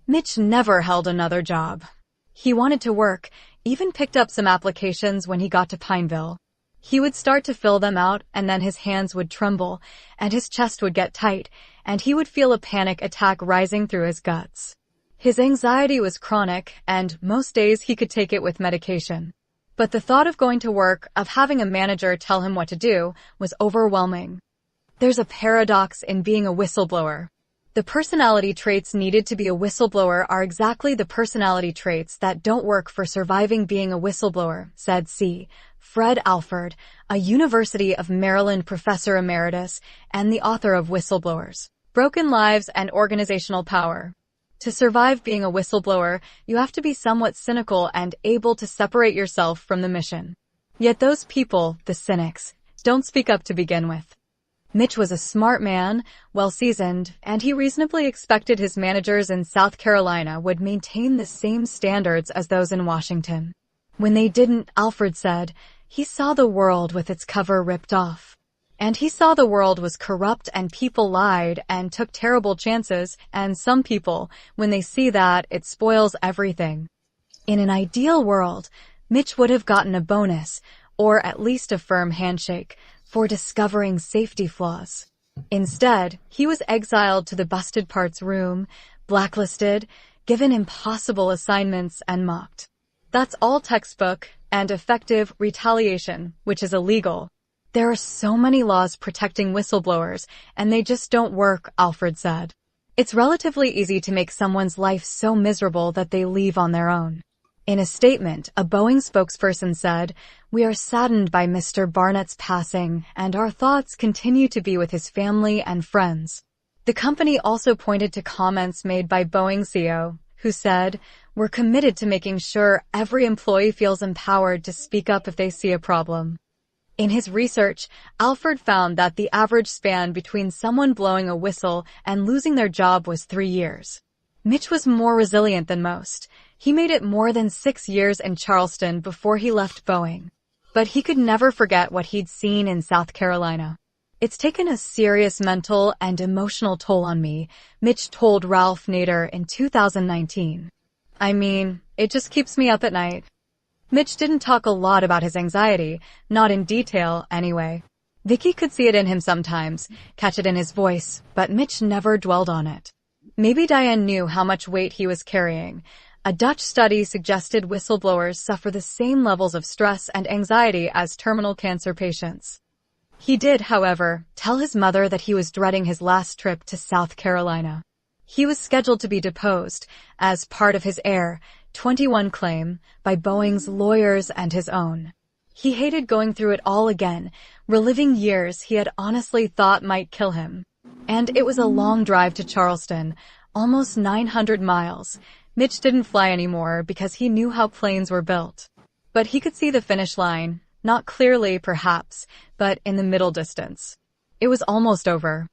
Mitch never held another job. He wanted to work, even picked up some applications when he got to Pineville. He would start to fill them out and then his hands would tremble and his chest would get tight and he would feel a panic attack rising through his guts. His anxiety was chronic and most days he could take it with medication. But the thought of going to work, of having a manager tell him what to do, was overwhelming. There's a paradox in being a whistleblower. The personality traits needed to be a whistleblower are exactly the personality traits that don't work for surviving being a whistleblower, said C. Fred Alford, a University of Maryland professor emeritus and the author of Whistleblowers: Broken Lives and Organizational Power. To survive being a whistleblower, you have to be somewhat cynical and able to separate yourself from the mission. Yet those people, the cynics, don't speak up to begin with. Mitch was a smart man, well-seasoned, and he reasonably expected his managers in South Carolina would maintain the same standards as those in Washington. When they didn't, Alfred said, he saw the world with its cover ripped off. And he saw the world was corrupt and people lied and took terrible chances, and some people, when they see that, it spoils everything. In an ideal world, Mitch would have gotten a bonus, or at least a firm handshake, for discovering safety flaws. Instead, he was exiled to the busted parts room, blacklisted, given impossible assignments, and mocked. That's all textbook and effective retaliation, which is illegal. There are so many laws protecting whistleblowers, and they just don't work, Alfred said. It's relatively easy to make someone's life so miserable that they leave on their own. In a statement, a Boeing spokesperson said, "We are saddened by Mr. Barnett's passing, and our thoughts continue to be with his family and friends." The company also pointed to comments made by Boeing CEO, who said, "We're committed to making sure every employee feels empowered to speak up if they see a problem." In his research, Alfred found that the average span between someone blowing a whistle and losing their job was 3 years. Mitch was more resilient than most. He made it more than 6 years in Charleston before he left Boeing. But he could never forget what he'd seen in South Carolina. "It's taken a serious mental and emotional toll on me," Mitch told Ralph Nader in 2019. "I mean, it just keeps me up at night." Mitch didn't talk a lot about his anxiety, not in detail, anyway. Vicky could see it in him sometimes, catch it in his voice, but Mitch never dwelled on it. Maybe Diane knew how much weight he was carrying. A Dutch study suggested whistleblowers suffer the same levels of stress and anxiety as terminal cancer patients. He did, however, tell his mother that he was dreading his last trip to South Carolina. He was scheduled to be deposed, as part of his Air 21 claim, by Boeing's lawyers and his own. He hated going through it all again, reliving years he had honestly thought might kill him. And it was a long drive to Charleston, almost 900 miles. Mitch didn't fly anymore because he knew how planes were built. But he could see the finish line, not clearly perhaps, but in the middle distance. It was almost over.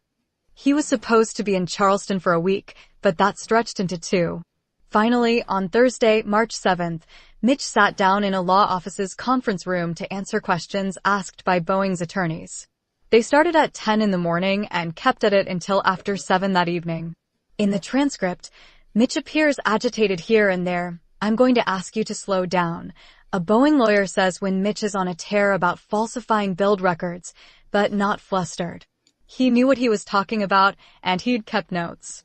He was supposed to be in Charleston for a week, but that stretched into 2. Finally, on Thursday, March 7th, Mitch sat down in a law office's conference room to answer questions asked by Boeing's attorneys. They started at 10 in the morning and kept at it until after 7 that evening. In the transcript, Mitch appears agitated here and there. "I'm going to ask you to slow down," a Boeing lawyer says when Mitch is on a tear about falsifying build records, but not flustered. He knew what he was talking about, and he'd kept notes.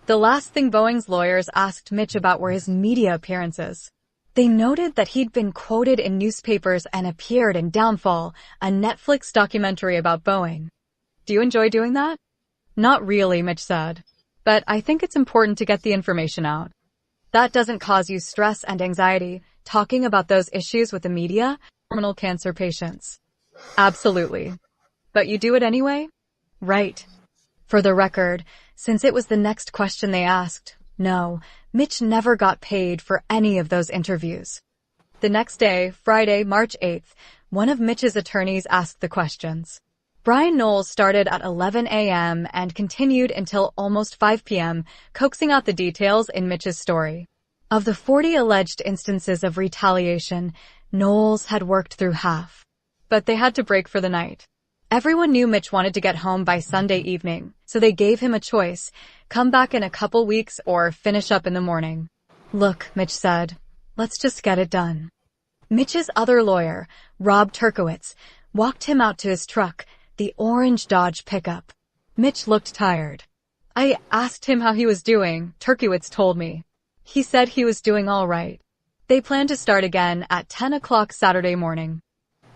The last thing Boeing's lawyers asked Mitch about were his media appearances. They noted that he'd been quoted in newspapers and appeared in Downfall, a Netflix documentary about Boeing. "Do you enjoy doing that?" Not really, Mitch said. But I think it's important to get the information out. That doesn't cause you stress and anxiety, talking about those issues with the media, terminal cancer patients. Absolutely. But you do it anyway? Right. For the record, since it was the next question they asked, no, Mitch never got paid for any of those interviews. The next day, Friday, March 8th, one of Mitch's attorneys asked the questions. Brian Knowles started at 11 a.m. and continued until almost 5 p.m., coaxing out the details in Mitch's story. Of the 40 alleged instances of retaliation, Knowles had worked through half. But they had to break for the night. Everyone knew Mitch wanted to get home by Sunday evening, so they gave him a choice: come back in a couple weeks or finish up in the morning. Look, Mitch said, let's just get it done. Mitch's other lawyer, Rob Turkowitz, walked him out to his truck, the orange Dodge pickup. Mitch looked tired. I asked him how he was doing, Turkowitz told me. He said he was doing all right. They planned to start again at 10 o'clock Saturday morning.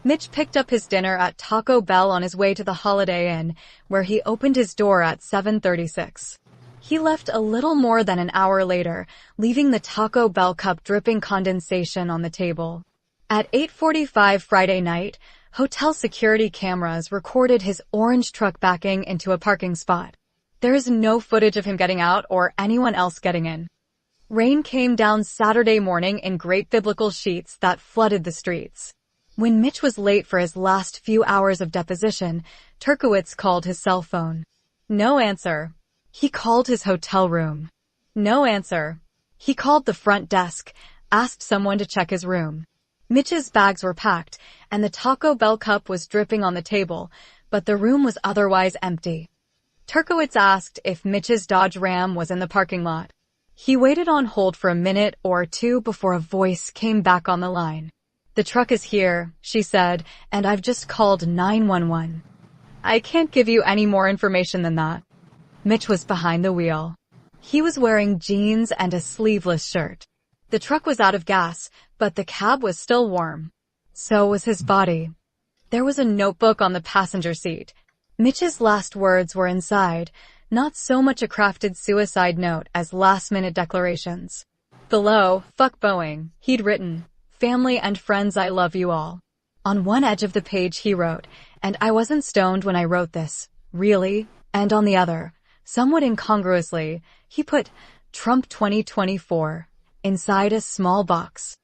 Mitch picked up his dinner at Taco Bell on his way to the Holiday Inn, where he opened his door at 7:36. He left a little more than an hour later, leaving the Taco Bell cup dripping condensation on the table. At 8:45 Friday night, hotel security cameras recorded his orange truck backing into a parking spot. There is no footage of him getting out or anyone else getting in. Rain came down Saturday morning in great biblical sheets that flooded the streets. When Mitch was late for his last few hours of deposition, Turkowitz called his cell phone. No answer. He called his hotel room. No answer. He called the front desk, asked someone to check his room. Mitch's bags were packed, and the Taco Bell cup was dripping on the table, but the room was otherwise empty. Turkowitz asked if Mitch's Dodge Ram was in the parking lot. He waited on hold for a minute or two before a voice came back on the line. The truck is here, she said, and I've just called 911. I can't give you any more information than that. Mitch was behind the wheel. He was wearing jeans and a sleeveless shirt. The truck was out of gas, but the cab was still warm. So was his body. There was a notebook on the passenger seat. Mitch's last words were inside, not so much a crafted suicide note as last-minute declarations. Below, fuck Boeing, he'd written, family and friends, I love you all. On one edge of the page he wrote, and I wasn't stoned when I wrote this, really, and on the other, somewhat incongruously, he put Trump 2024 inside a small box.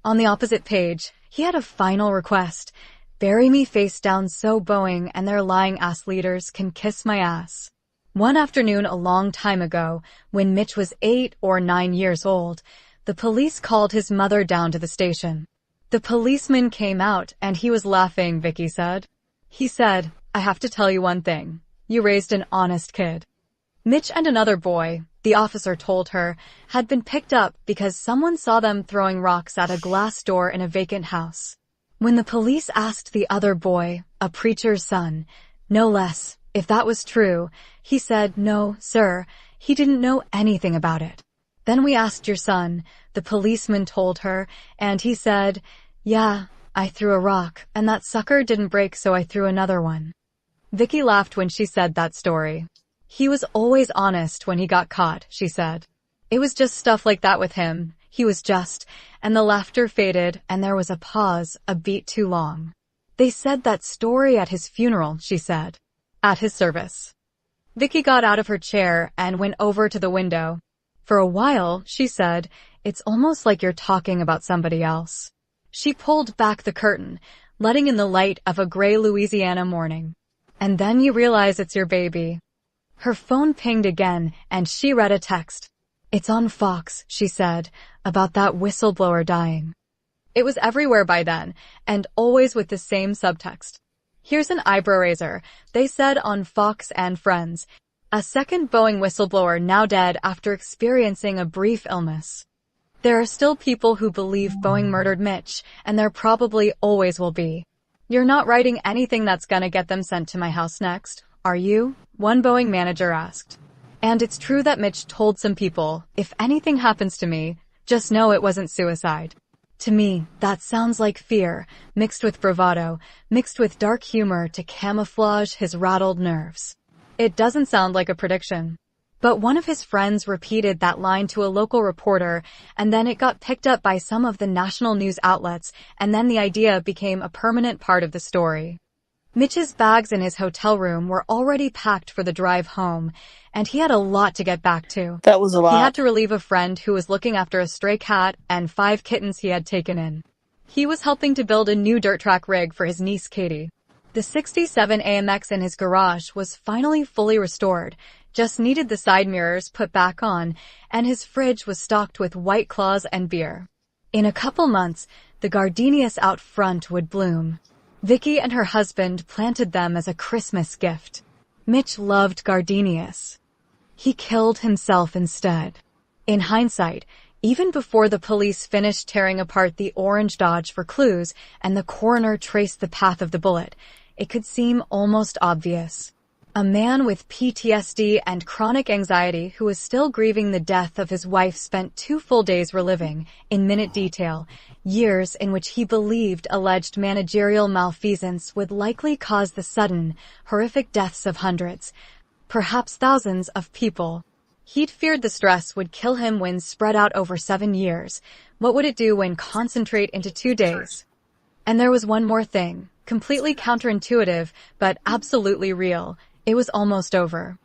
On the opposite page, he had a final request: bury me face down so Boeing and their lying ass leaders can kiss my ass. One afternoon a long time ago, when Mitch was 8 or 9 years old, the police called his mother down to the station. The policeman came out and he was laughing, Vicky said. He said, I have to tell you one thing. You raised an honest kid. Mitch and another boy, the officer told her, had been picked up because someone saw them throwing rocks at a glass door in a vacant house. When the police asked the other boy, a preacher's son, no less, if that was true, he said, no, sir, he didn't know anything about it. Then we asked your son, the policeman told her, and he said, yeah, I threw a rock, and that sucker didn't break, so I threw another one. Vicky laughed when she said that story. He was always honest when he got caught, she said. It was just stuff like that with him. He was just, and the laughter faded, and there was a pause, a beat too long. They said that story at his funeral, she said. At his service. Vicky got out of her chair and went over to the window. For a while, she said, it's almost like you're talking about somebody else. She pulled back the curtain, letting in the light of a gray Louisiana morning. And then you realize it's your baby. Her phone pinged again, and she read a text. It's on Fox, she said, about that whistleblower dying. It was everywhere by then, and always with the same subtext. Here's an eyebrow raiser, they said on Fox and Friends. A second Boeing whistleblower now dead after experiencing a brief illness. There are still people who believe Boeing murdered Mitch, and there probably always will be. You're not writing anything that's gonna get them sent to my house next, are you? One Boeing manager asked. And it's true that Mitch told some people, if anything happens to me, just know it wasn't suicide. To me, that sounds like fear, mixed with bravado, mixed with dark humor to camouflage his rattled nerves. It doesn't sound like a prediction. But one of his friends repeated that line to a local reporter, and then it got picked up by some of the national news outlets, and then the idea became a permanent part of the story. Mitch's bags in his hotel room were already packed for the drive home, and he had a lot to get back to. That was a lot. He had to relieve a friend who was looking after a stray cat and 5 kittens he had taken in. He was helping to build a new dirt track rig for his niece Katie. The 67 AMX in his garage was finally fully restored, just needed the side mirrors put back on, and his fridge was stocked with White Claws and beer. In a couple months, the gardenias out front would bloom. Vicky and her husband planted them as a Christmas gift. Mitch loved gardenias. He killed himself instead. In hindsight, even before the police finished tearing apart the orange Dodge for clues and the coroner traced the path of the bullet, it could seem almost obvious. A man with PTSD and chronic anxiety who was still grieving the death of his wife spent 2 full days reliving, in minute detail, years in which he believed alleged managerial malfeasance would likely cause the sudden, horrific deaths of hundreds, perhaps thousands of people. He'd feared the stress would kill him when spread out over 7 years. What would it do when concentrate into 2 days? And there was one more thing, completely counterintuitive, but absolutely real. It was almost over.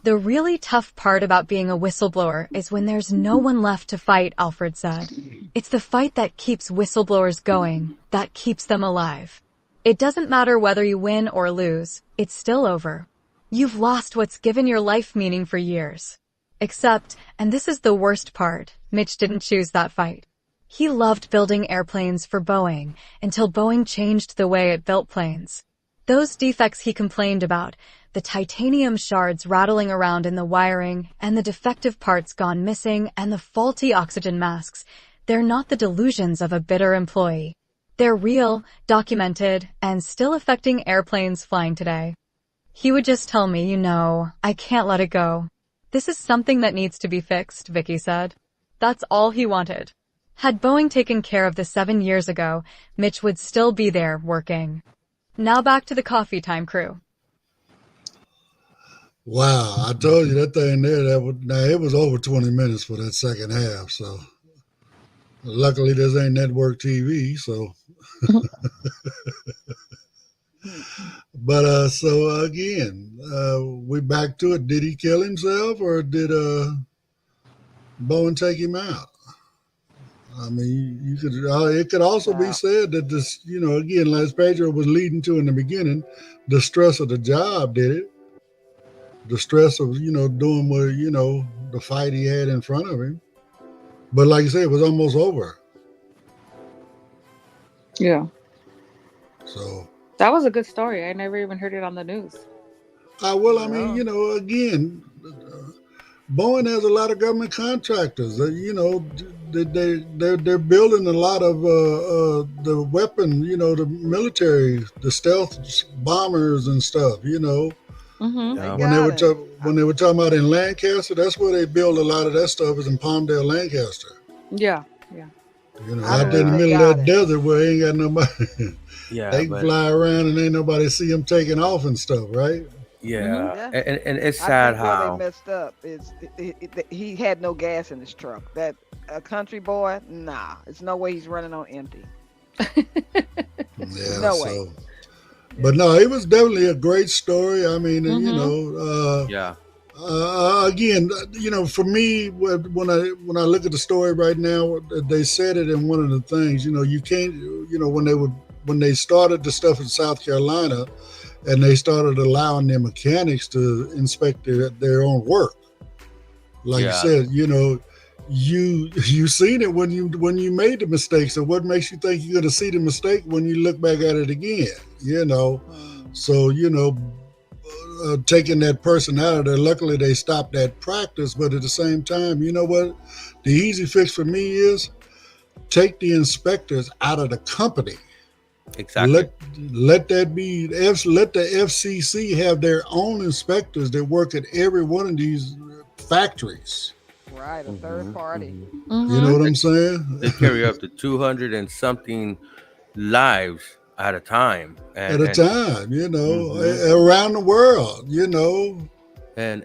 The really tough part about being a whistleblower is when there's no one left to fight, Alfred said. It's the fight that keeps whistleblowers going, that keeps them alive. It doesn't matter whether you win or lose, it's still over. You've lost what's given your life meaning for years. Except, and this is the worst part, Mitch didn't choose that fight. He loved building airplanes for Boeing until Boeing changed the way it built planes. Those defects he complained about, the titanium shards rattling around in the wiring, and the defective parts gone missing, and the faulty oxygen masks, they're not the delusions of a bitter employee. They're real, documented, and still affecting airplanes flying today. He would just tell me, I can't let it go. This is something that needs to be fixed, Vicky said. That's all he wanted. Had Boeing taken care of this 7 years ago, Mitch would still be there working. Now back to the coffee time crew. Wow, I told you that thing there, it was over 20 minutes for that second half, so luckily this ain't network TV, so. But so again, we back to it. Did he kill himself or did Boeing take him out? I mean, it could also be said that this, again, as Pedro was leading to in the beginning, the stress of the job did it. The stress of, doing what, the fight he had in front of him. But like I said, it was almost over. Yeah. So. That was a good story. I never even heard it on the news. Well, I mean, again, Boeing has a lot of government contractors. They're building a lot of the weapon, the military, the stealth bombers and stuff. Mm-hmm. Yeah. When they were talking about in Lancaster, that's where they build a lot of that stuff is in Palmdale, Lancaster. Yeah. Out there in the middle of that desert where ain't got nobody. Yeah, they can fly around and ain't nobody see them taking off and stuff, right? Yeah, and it's sad how they messed up is he had no gas in his truck. That a country boy, nah, it's no way he's running on empty. Yeah, no way. But no, it was definitely a great story. I mean, yeah. Again, for me, when I look at the story right now, they said it in one of the things. You can't. When they started the stuff in South Carolina, and they started allowing their mechanics to inspect their own work. Like you said, you seen it when you made the mistake. So what makes you think you're gonna see the mistake when you look back at it again? So taking that person out of there. Luckily, they stopped that practice. But at the same time, you know what? The easy fix for me is take the inspectors out of the company. Exactly. Let the FCC have their own inspectors that work at every one of these factories. Right, a third party. You know what I'm saying? They carry up to 200 and something lives at a time. At a time, around the world, And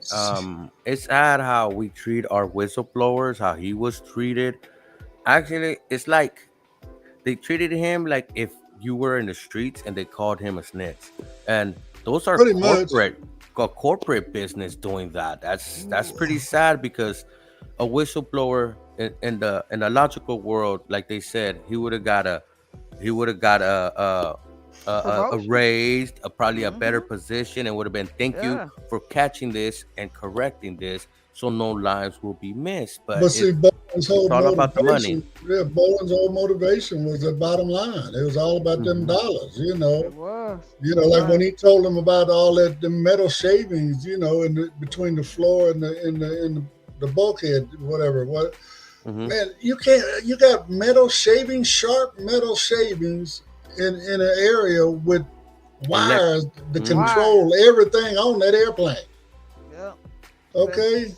it's sad how we treat our whistleblowers, how he was treated. Actually, it's like they treated him like if you were in the streets and they called him a snitch. And those are Pretty much. corporate business doing that. That's pretty sad, because a whistleblower in the logical world, like they said, he would have got a Promotion. raised, probably a better position, and would have been thank Yeah. you for catching this and correcting this, so no lives will be missed. But see, Bowen's whole it's all about the money. motivation, Bowen's whole motivation was the bottom line. It was all about them dollars, It was. like when he told them about all that the metal shavings, between the floor and the bulkhead, whatever. Man, you got metal shavings, sharp metal shavings in an area with wires to control everything on that airplane. Yeah. Okay.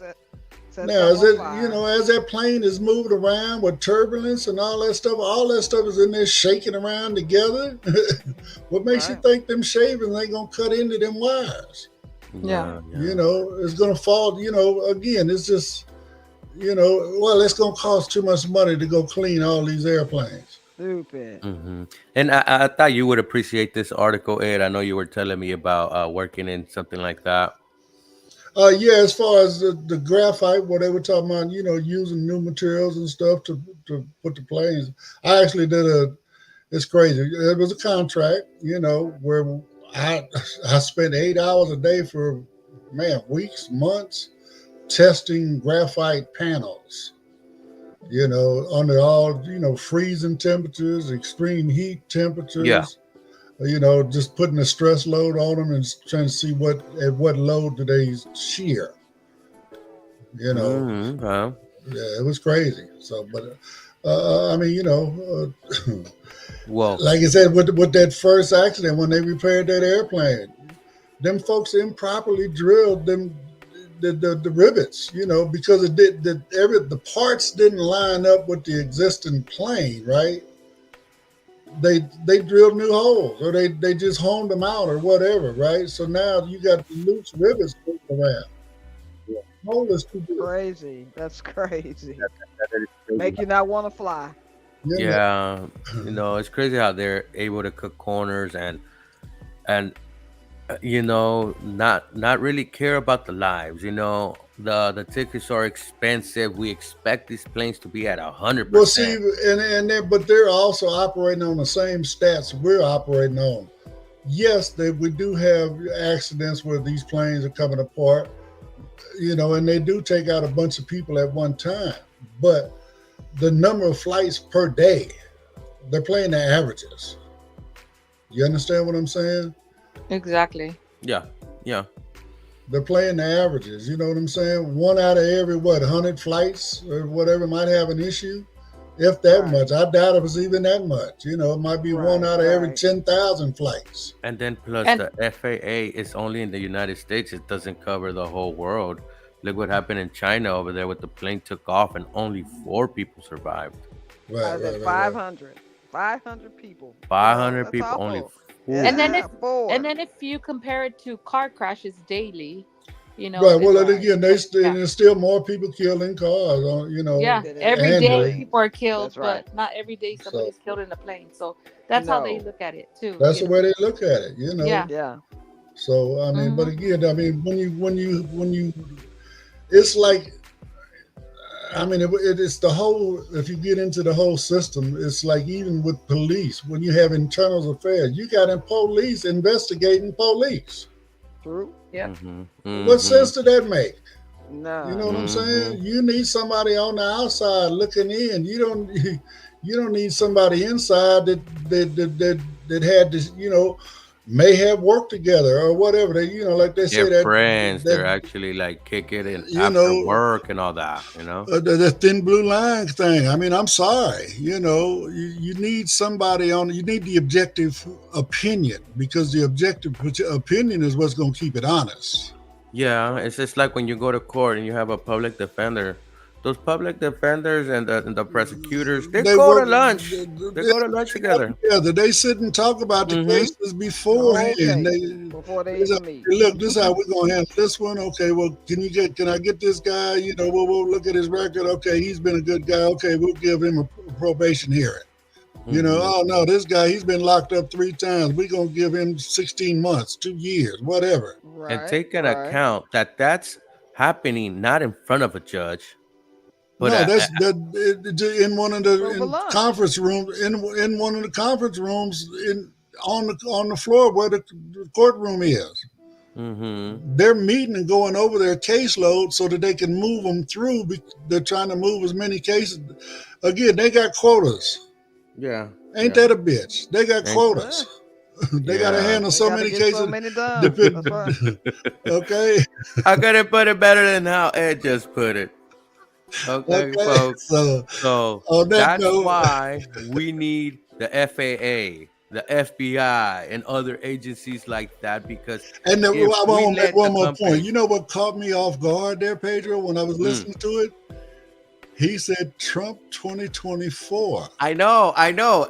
Set Now, as someone fire. as that plane is moving around with turbulence and all that stuff is in there shaking around together. What makes you think them shavings ain't gonna cut into them wires? Yeah. It's gonna fall. Again, it's just, it's gonna cost too much money to go clean all these airplanes. Stupid. And I thought you would appreciate this article, Ed. I know you were telling me about working in something like that. As far as the graphite, what they were talking about, using new materials and stuff to put the planes. I actually it's crazy. It was a contract, where I spent 8 hours a day for, weeks, months, testing graphite panels, under all, freezing temperatures, extreme heat temperatures. Yeah. Just putting a stress load on them and trying to see at what load do they shear. Okay. Yeah, it was crazy. So, but Well, like I said, with that first accident when they repaired that airplane, them folks improperly drilled them the rivets, because it did the parts didn't line up with the existing plane, right? They drilled new holes, or they just honed them out, or whatever, right? So now you got the loose rivets moving around. Hole is too big. Crazy. That's crazy. Make you not want to fly. Yeah, it's crazy how they're able to cut corners and not really care about the lives. The tickets are expensive. We expect these planes to be at 100%. Well, see, but they're also operating on the same stats we're operating on. Yes, we do have accidents where these planes are coming apart, and they do take out a bunch of people at one time. But the number of flights per day, they're playing the averages. You understand what I'm saying? Exactly. Yeah. They're playing the averages. You know what I'm saying? One out of every 100 flights or whatever might have an issue, if that much. I doubt it was even that much. It might be one out of every 10,000 flights. And then plus the FAA is only in the United States. It doesn't cover the whole world. Look what happened in China over there, with the plane took off and only 4 people survived. Right. 500. 500 people. 500 people, only 4. And then if you compare it to car crashes daily, Right. Well, and again, there's still more people killed in cars. Yeah. Every day annually. people are killed, That's but not every day somebody's killed in a plane. So that's how they look at it too. That's the way they look at it. Yeah. So I mean, but again, when you, it's like, it's the whole. If you get into the whole system, it's like even with police, when you have internal affairs, you got police investigating police. True. Yeah. What sense did that make? No. You know what I'm saying? You need somebody on the outside looking in. You don't need somebody inside that had this, may have worked together or whatever. They, like they say, they're friends. They're actually like kick it in after work and all that. The thin blue line thing. I'm sorry. You need somebody on. You need the objective opinion, because the objective opinion is what's going to keep it honest. Yeah, it's just like when you go to court and you have a public defender. those public defenders and the prosecutors, they They go to work lunch. They go to lunch together. together. They sit and talk about the Mm-hmm. cases beforehand. Okay. Before they even meet. Look, this is how we're gonna handle this one. Okay, well, can I get this guy? You know, we'll look at his record. Okay, he's been a good guy. Okay, we'll give him a probation hearing. You know, oh no, this guy, he's been locked up 3 times. We're gonna give him 16 months, 2 years, whatever. Right, And take an right. account that that's happening not in front of a judge, but No, in one of Over the lunch. conference rooms. In one of the conference rooms on the floor where the courtroom is. They're meeting and going over their caseload so that they can move them through. They're trying to move as many cases. Again, they got quotas. yeah. Ain't that a bitch? They got Ain't- quotas. They got to Yeah. handle They so gotta many get cases. So many done. Depend- That's right. Okay. I couldn't put it better than how Ed just put it. Okay, Okay. folks. So So on that that's note, why we need the FAA, the FBI, and other agencies like that, because and then if I we want to let make one the more company- point. You know what caught me off guard there, Pedro, when I was listening to it? He said Trump 2024. I know,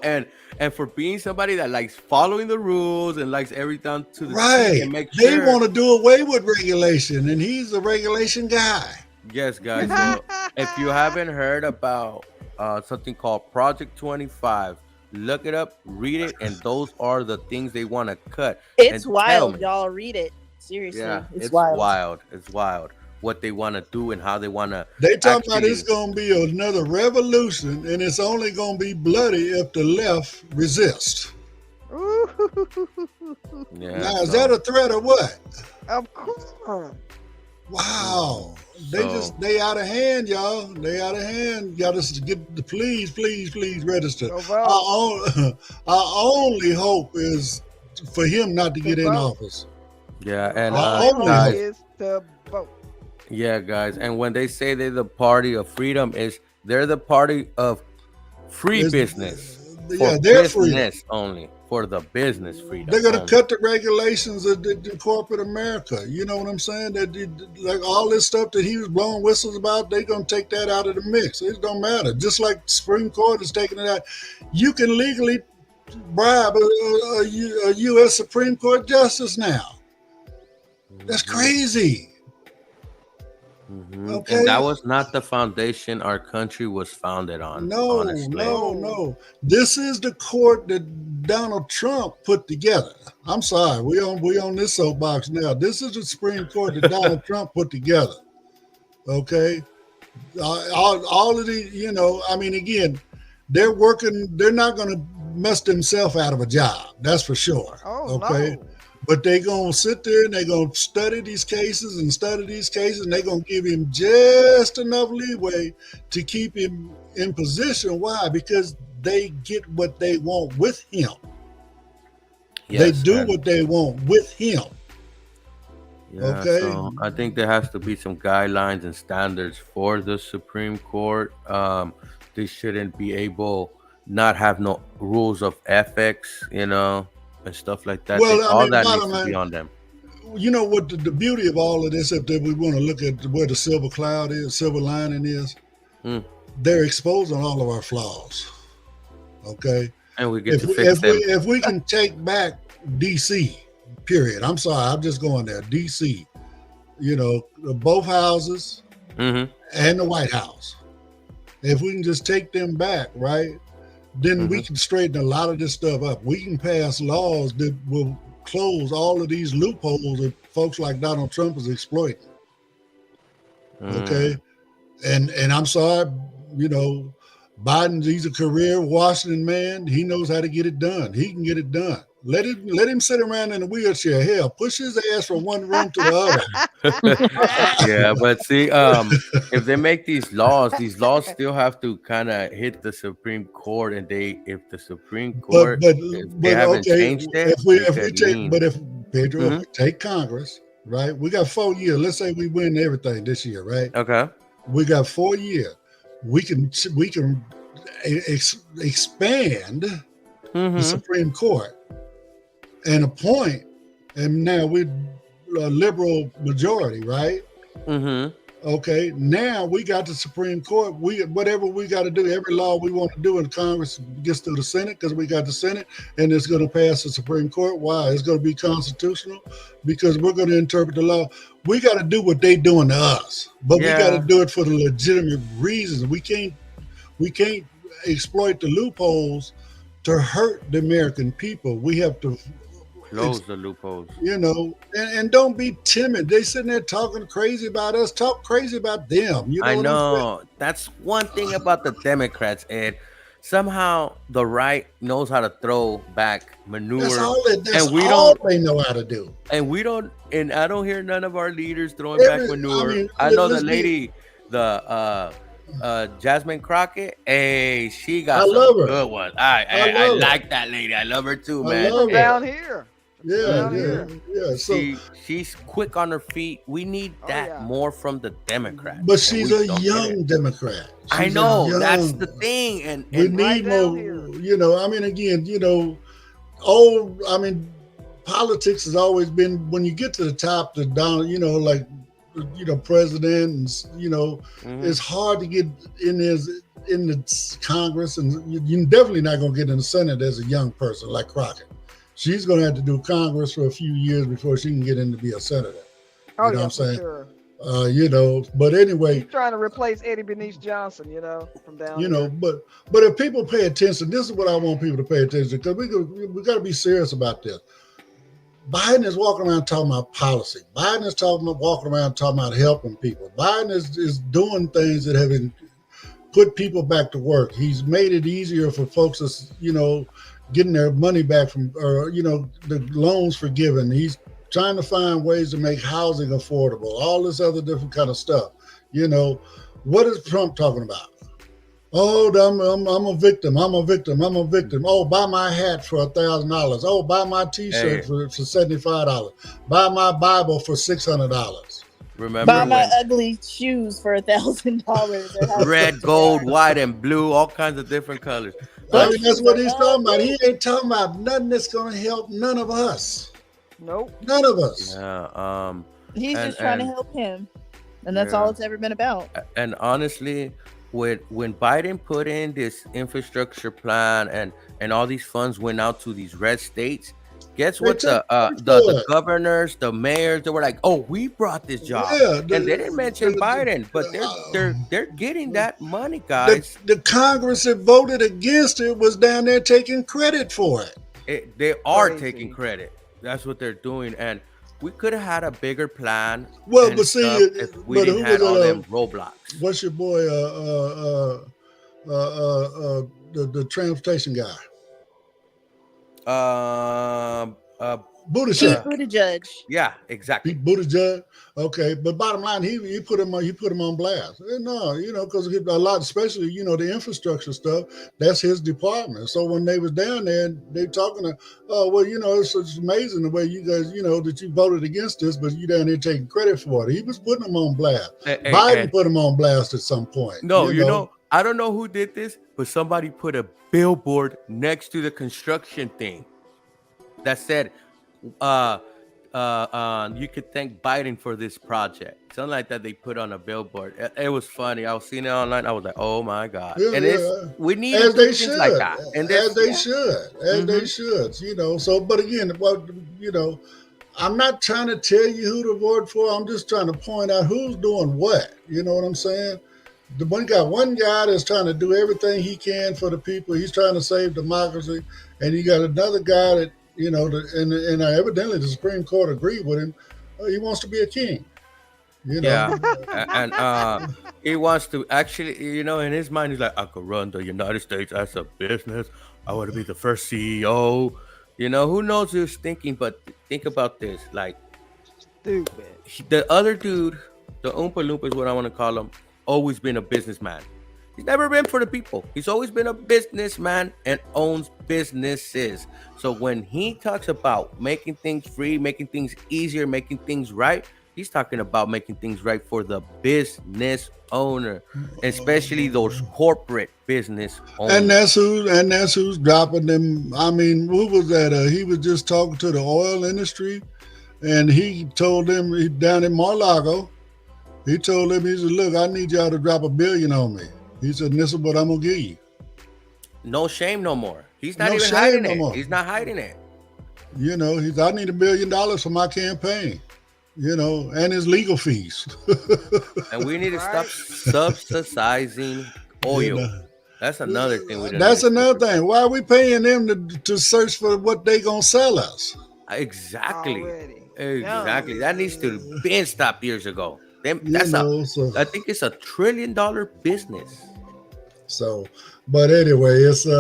and for being somebody that likes following the rules and likes everything to the T Right. and make They sure. want to do away with regulation, and he's a regulation guy. Yes, guys. So if you haven't heard about something called Project 25, look it up, read it, and those are the things they want to cut. It's And wild, tell me. y'all. Read it. Seriously. Yeah, it's wild. It's wild what they want to do and how they want to. They talking about it's going to be another revolution, and it's only going to be bloody if the left resists. Yeah. Now, is that a threat or what? Of course. Wow. They out of hand, y'all. They out of hand. Y'all just get the please register. Go vote. Our only hope is for him not to get in vote. office. Yeah, and Our only guys, is to vote. yeah, guys, and when they say they're the party of freedom, they're the party of free It's- business. Yeah, For they're free. business only, for the business freedom. They're going to only. cut the regulations of the corporate America. You know what I'm saying? Like all this stuff that he was blowing whistles about, they're going to take that out of the mix. It don't matter. Just like Supreme Court is taking it out. You can legally bribe a U.S. Supreme Court justice now. That's crazy. Okay. And that was not the foundation our country was founded on. No, honestly. no. This is the court that Donald Trump put together. I'm sorry, we on this soapbox now. This is the Supreme Court that Donald Trump put together. Okay, all of these, you know, I mean, again, they're working. They're not going to mess themselves out of a job. That's for sure. Oh, okay. no. But they're going to sit there and they're going to study these cases and they're going to give him just enough leeway to keep him in position. Why? Because they get what they want with him. They Yes, do and- what they want with him. Yeah, Okay. so I think there has to be some guidelines and standards for the Supreme Court. They shouldn't be able not have no rules of ethics, you know, and stuff like that. Well, I All mean, that bottom needs to be line- on them. You know what the beauty of all of this, if we want to look at where the silver cloud is, silver lining is, they're exposing all of our flaws. Okay. And we get If to we, fix if, them. we, if we can take back DC, period. I'm sorry, I'm just going there. DC, you know, both houses Mhm. and the White House. If we can just take them back, right, then we can straighten a lot of this stuff up. We can pass laws that will close all of these loopholes that folks like Donald Trump is exploiting. Okay. And I'm sorry, you know, Biden, he's a career Washington man. He knows how to get it done. He can get it done. Let him sit around in a wheelchair. Hell, push his ass from one room to the other. Yeah, but see, if they make these laws still have to kind of hit the Supreme Court, and if the Supreme Court if they haven't changed it, if we could take, lean. but if Pedro, if we take Congress, right? We got 4 years. Let's say we win everything this year, right? Okay. We got 4 years. We can expand the Supreme Court and appoint, and now we're a liberal majority, right? Okay, now we got the Supreme Court. Whatever we got to do, every law we want to do in Congress gets through the Senate because we got the Senate, and it's going to pass the Supreme Court. Why? It's going to be constitutional because we're going to interpret the law. We got to do what they doing to us, but we got to do it for the legitimate reasons. We can't exploit the loopholes to hurt the American people. We have to close the loopholes. You know, and don't be timid. They sitting there talking crazy about us. Talk crazy about them. You know I what know. That's one thing about the Democrats, Ed. Somehow the right knows how to throw back manure. That's all they know how to do. And we don't. And I don't hear none of our leaders throwing back manure. I know the lady, Jasmine Crockett. Hey, she got some good ones. I like that lady. I love her too, man. From down here. Yeah. So she's quick on her feet. We need that more from the Democrats. But she's a young Democrat. I know that's the thing, and we need more. You know, I mean, again, you know, politics has always been when you get to the top, the down. You know, like president, and it's hard to get in the Congress, and you're definitely not going to get in the Senate as a young person like Crockett. She's going to have to do Congress for a few years before she can get in to be a senator. You know what I'm saying? Sure. But anyway. She's trying to replace Eddie Bernice Johnson, from down here. But if people pay attention, this is what I want people to pay attention because we got to be serious about this. Biden is walking around talking about policy. Biden is walking around talking about helping people. Biden is doing things that have put people back to work. He's made it easier for folks to, getting their money back from, the loans forgiven. He's trying to find ways to make housing affordable, all this other different kind of stuff. What is Trump talking about? Oh, I'm a victim. I'm a victim. I'm a victim. Oh, buy my hat for $1,000. Oh, buy my T-shirt for $75. Buy my Bible for $600. Remember buy my ugly shoes for $1,000. Red, gold, white, and blue, all kinds of different colors. I mean, that's what he's talking about. He ain't talking about nothing that's going to help none of us. Nope. None of us. Yeah. He's just trying to help him. And that's all it's ever been about. And honestly, when Biden put in this infrastructure plan and all these funds went out to these red states, guess what? The governors, the mayors, they were like, "Oh, we brought this job," and they didn't mention Biden, but they're getting that money, guys. The Congress that voted against it was down there taking credit for it. They are taking credit. That's what they're doing, and we could have had a bigger plan. Well, but see, if we didn't have all them roadblocks. What's your boy? The transportation guy. Buttigieg. Yeah, exactly. Buttigieg. Okay, but bottom line, he put him on blast. No, because a lot, especially the infrastructure stuff, that's his department. So when they was down there, they talking to, it's amazing the way you guys, that you voted against this, but you down there taking credit for it. He was putting them on blast. Biden put him on blast at some point. No, I don't know who did this, but somebody put a billboard next to the construction thing that said, you could thank Biden for this project. Something like that they put on a billboard. It was funny. I was seeing it online. I was like, oh my God. And we need things like that. And as they should. So, but again, I'm not trying to tell you who to vote for. I'm just trying to point out who's doing what. You know what I'm saying? One guy that's trying to do everything he can for the people. He's trying to save democracy. And you got another guy that, and evidently the Supreme Court agreed with him. He wants to be a king. Yeah, and he wants to actually, in his mind, he's like, I could run the United States as a business. I want to be the first CEO. Who knows who's thinking? But think about this, like, stupid. The other dude, the Oompa Loompa is what I want to call him, always been a businessman. He's never been for the people. He's always been a businessman and owns businesses. So when he talks about making things free, making things easier, making things right, he's talking about making things right for the business owner, especially those corporate business owners. And that's who's dropping them. I mean, who was that? He was just talking to the oil industry, and he told them down in Mar-a-Lago. He told him, he said, look, I need y'all to drop $1 billion on me. He said, this is what I'm gonna give you. No shame no more. He's not No even shame hiding no it. more. He's not hiding it. You know, I need $1 billion for my campaign. You know, and his legal fees. And we need to stop Right. subsidizing oil. You know. That's another thing we don't That's need to another do. thing. Why are we paying them to search for what they gonna sell us? Exactly. Already. Exactly. That needs to have been stopped years ago. You That's know, so I think it's $1 trillion business. But anyway, it's been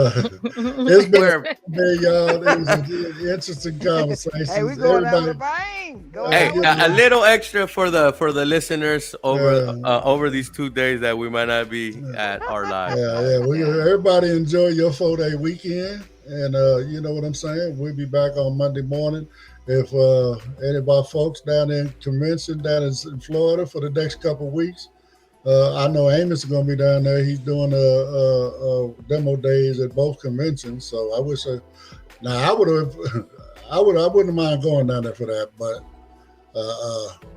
Where- y'all. It was an interesting conversation. Hey, we going out with a bang. Going Hey, out with a little extra for the listeners over these 2 days that we might not be at our live. Yeah. Everybody enjoy your 4-day weekend, and you know what I'm saying. We'll be back on Monday morning. If any of our folks down in convention down in Florida for the next couple of weeks, I know Amos is going to be down there. He's doing demo days at both conventions. So I wish I wouldn't mind going down there for that, but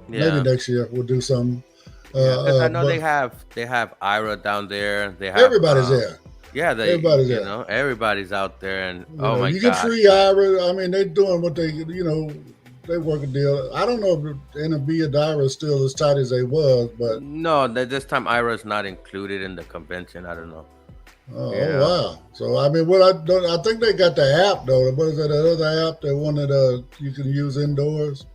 maybe next year we'll do something. Because I know they have Ira down there. They have Everybody's there. Yeah, Everybody's there. You know, everybody's out there, and You get free Ira. I mean, they're doing what they they work a deal. I don't know if the NB Ira is still as tight as they was, but no, this time Ira's not included in the convention. I don't know. Oh wow! So I mean, I think they got the app though. What is that other app? That one that you can use indoors.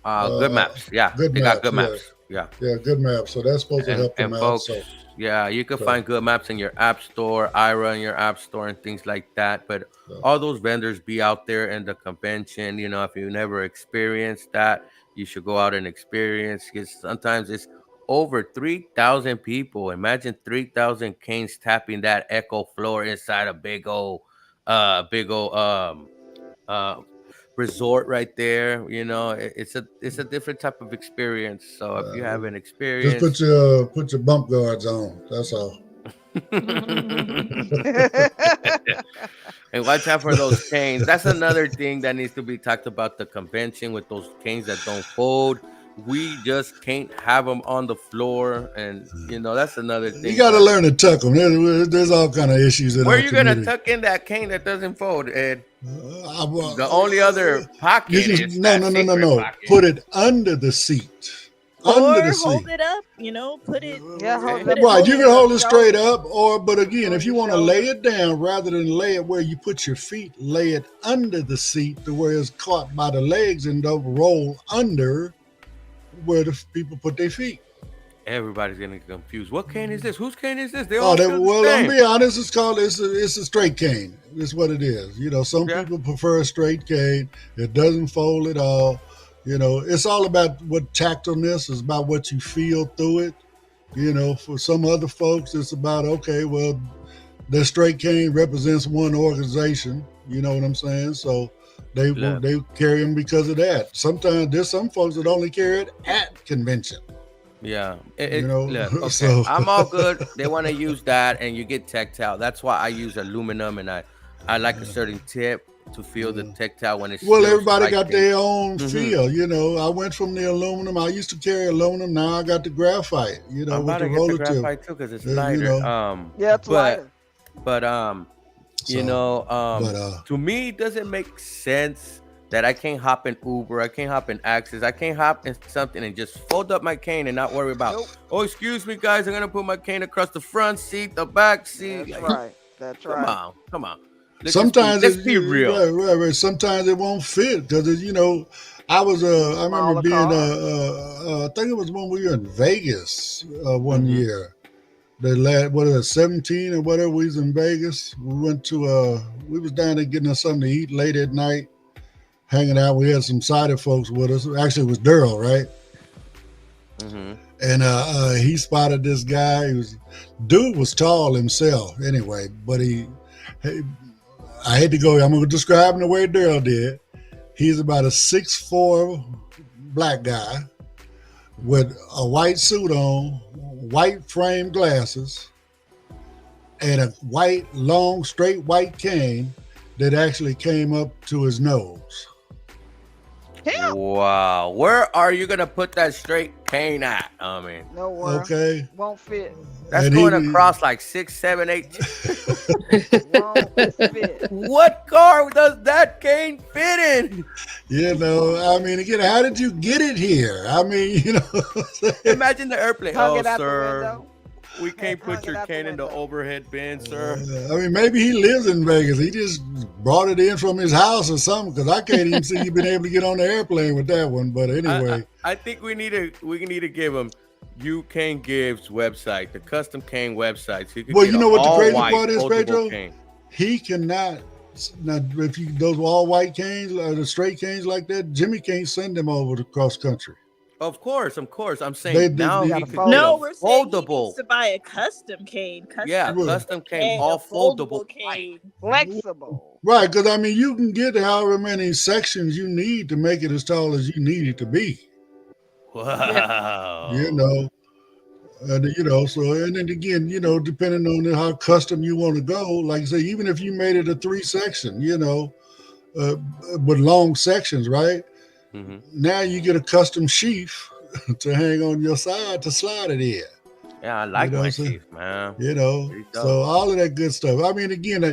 Good Maps. Yeah, Good they Maps, got Good Maps. Yeah. Yeah, Good Maps. So that's supposed to help them and out. folks, So. yeah, you can find Good Maps in your app store, Ira in your app store, and things like that. But all those vendors be out there in the convention. You know, if you never experienced that, you should go out and experience. Because sometimes it's over 3,000 people. Imagine 3,000 canes tapping that echo floor inside a big old resort right there. You know, it's a different type of experience. So if you haven't experienced, just put your bump guards on. That's all. and watch out for those canes. That's another thing that needs to be talked about the convention with those canes that don't fold. We just can't have them on the floor, and you know that's another thing. You got to learn to tuck them. There's all kind of issues. Where are you gonna tuck in that cane that doesn't fold, Ed? The only other pocket is no. pocket. Put it under the seat. Or Under the hold seat. it up, put it. Right, you can hold it straight up, but again, if you want to lay it down rather than lay it where you put your feet, lay it under the seat to where it's caught by the legs and don't roll under where the people put their feet. Everybody's gonna get confused. What cane is this? Whose cane is this? Well, I'm be honest. It's a straight cane. It's what it is. Some people prefer a straight cane. It doesn't fold at all. It's all about what tactileness is, about what you feel through it. For some other folks, it's about, okay, well, the straight cane represents one organization. You know what I'm saying? So they carry them because of that. Sometimes there's some folks that only carry it at convention. Yeah. Look, okay. So. I'm all good. They want to use that, and you get tactile. That's why I use aluminum, and I like a certain tip to feel the tactile when it's. Well, everybody got their own feel. I went from the aluminum. I used to carry aluminum. Now I got the graphite. I'm with about the to roller get the graphite too because it's tip. lighter. Yeah, it's lighter. But to me, it doesn't make sense that I can't hop in Uber, I can't hop in Axis, I can't hop in something and just fold up my cane and not worry about, oh, excuse me, guys, I'm going to put my cane across the front seat, the back seat. That's right. Come on. Sometimes let's be real. Right. Sometimes it won't fit because, I remember being, I think it was when we were in Vegas one year. The last, 17 or whatever, we was in Vegas. We went to, we was down there getting us something to eat late at night. Hanging out, we had some sighted folks with us. Actually, it was Daryl, right? Mm-hmm. And he spotted this guy. Dude was tall himself, anyway. But I had to go. I'm going to describe him the way Daryl did. He's about a 6'4" black guy with a white suit on, white frame glasses, and a white, long, straight white cane that actually came up to his nose. Wow. Where are you going to put that straight cane at? I mean, Nowhere. Okay. Won't fit. that's And going he- across like 6, 7, 8. Won't fit. What car does that cane fit in? You know, I mean, again, how did you get it here? I mean, you know, Imagine the airplane. Hung Oh, it out the sir, window. we can't Hung put it your out the cane in the window. overhead bin, sir. I mean, maybe he lives in Vegas. He just brought it in from his house or something. Because I can't even see you been able to get on the airplane with that one. But anyway, I think we need to give him You Cane Gives website, the custom cane website. So you can Well, get you an know what the crazy all-white part is, foldable Pedro? cane. he cannot. Now, if you those all white canes or the straight canes like that, Jimmy can't send them over to cross country. Of course. I'm saying They- now they- he gotta can fold get No, a we're saying he foldable. needs to buy a custom cane. Yeah, Well, custom cane, cane, all a foldable foldable. cane. Flexible. Right, because I mean, you can get however many sections you need to make it as tall as you need it to be. Wow. You know, and you know, so and then again, you know, depending on how custom you want to go, like I say, even if you made it a 3-section, you know, with long sections, right? hmm Now you get a custom sheath to hang on your side to slide it in. Yeah, I like know my what I'm saying? sheath, man. You know, Pretty so dope. all of that good stuff. I mean, again,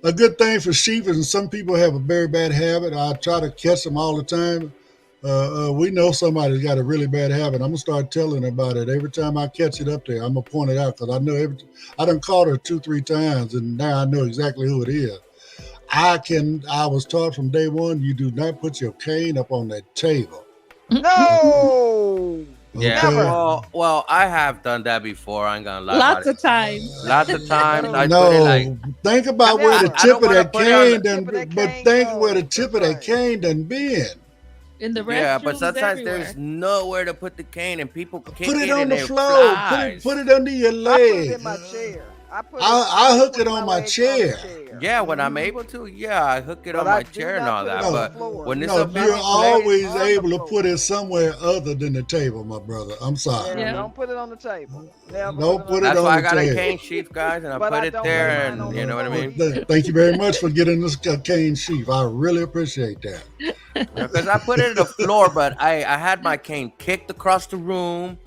a good thing for sheep is, and some people have a very bad habit. I try to catch them all the time. We know somebody's got a really bad habit. I'm gonna start telling about it every time I catch it up there. I'm gonna point it out because I know I done caught her 2-3 times, and now I know exactly who it is. I was taught from day one, you do not put your cane up on that table. No. Yeah, Okay? well, I have done that before. I ain't gonna lie. Lots about of times. Lots of times I No, put it like, think about I where the never- I tip don't of wanna that put it on cane the done, tip of that but cane think goes. where the tip of That's that right. cane done been. In the restrooms, yeah, but sometimes everywhere. there's nowhere to put the cane, and people kick Put it on and the it floor. flies. Put it under your I put leg. it in my chair. I hook put it on my legs chair. Yeah, when I'm able to, yeah, I hook it But on I my do chair and not all put it that. on the But floor. when it's No, a you're big place, always on the able to floor. put it somewhere other than the table, my brother. I'm sorry. Yeah. Don't put it on the table. Never Don't put it that's on why I the got a table. cane sheath, guys, and I But put I it don't there, lay mine on and the you know what I floor mean. either. Thank you very much for getting this cane sheath. I really appreciate that. Because I put it on the floor, but I had my cane kicked across the room.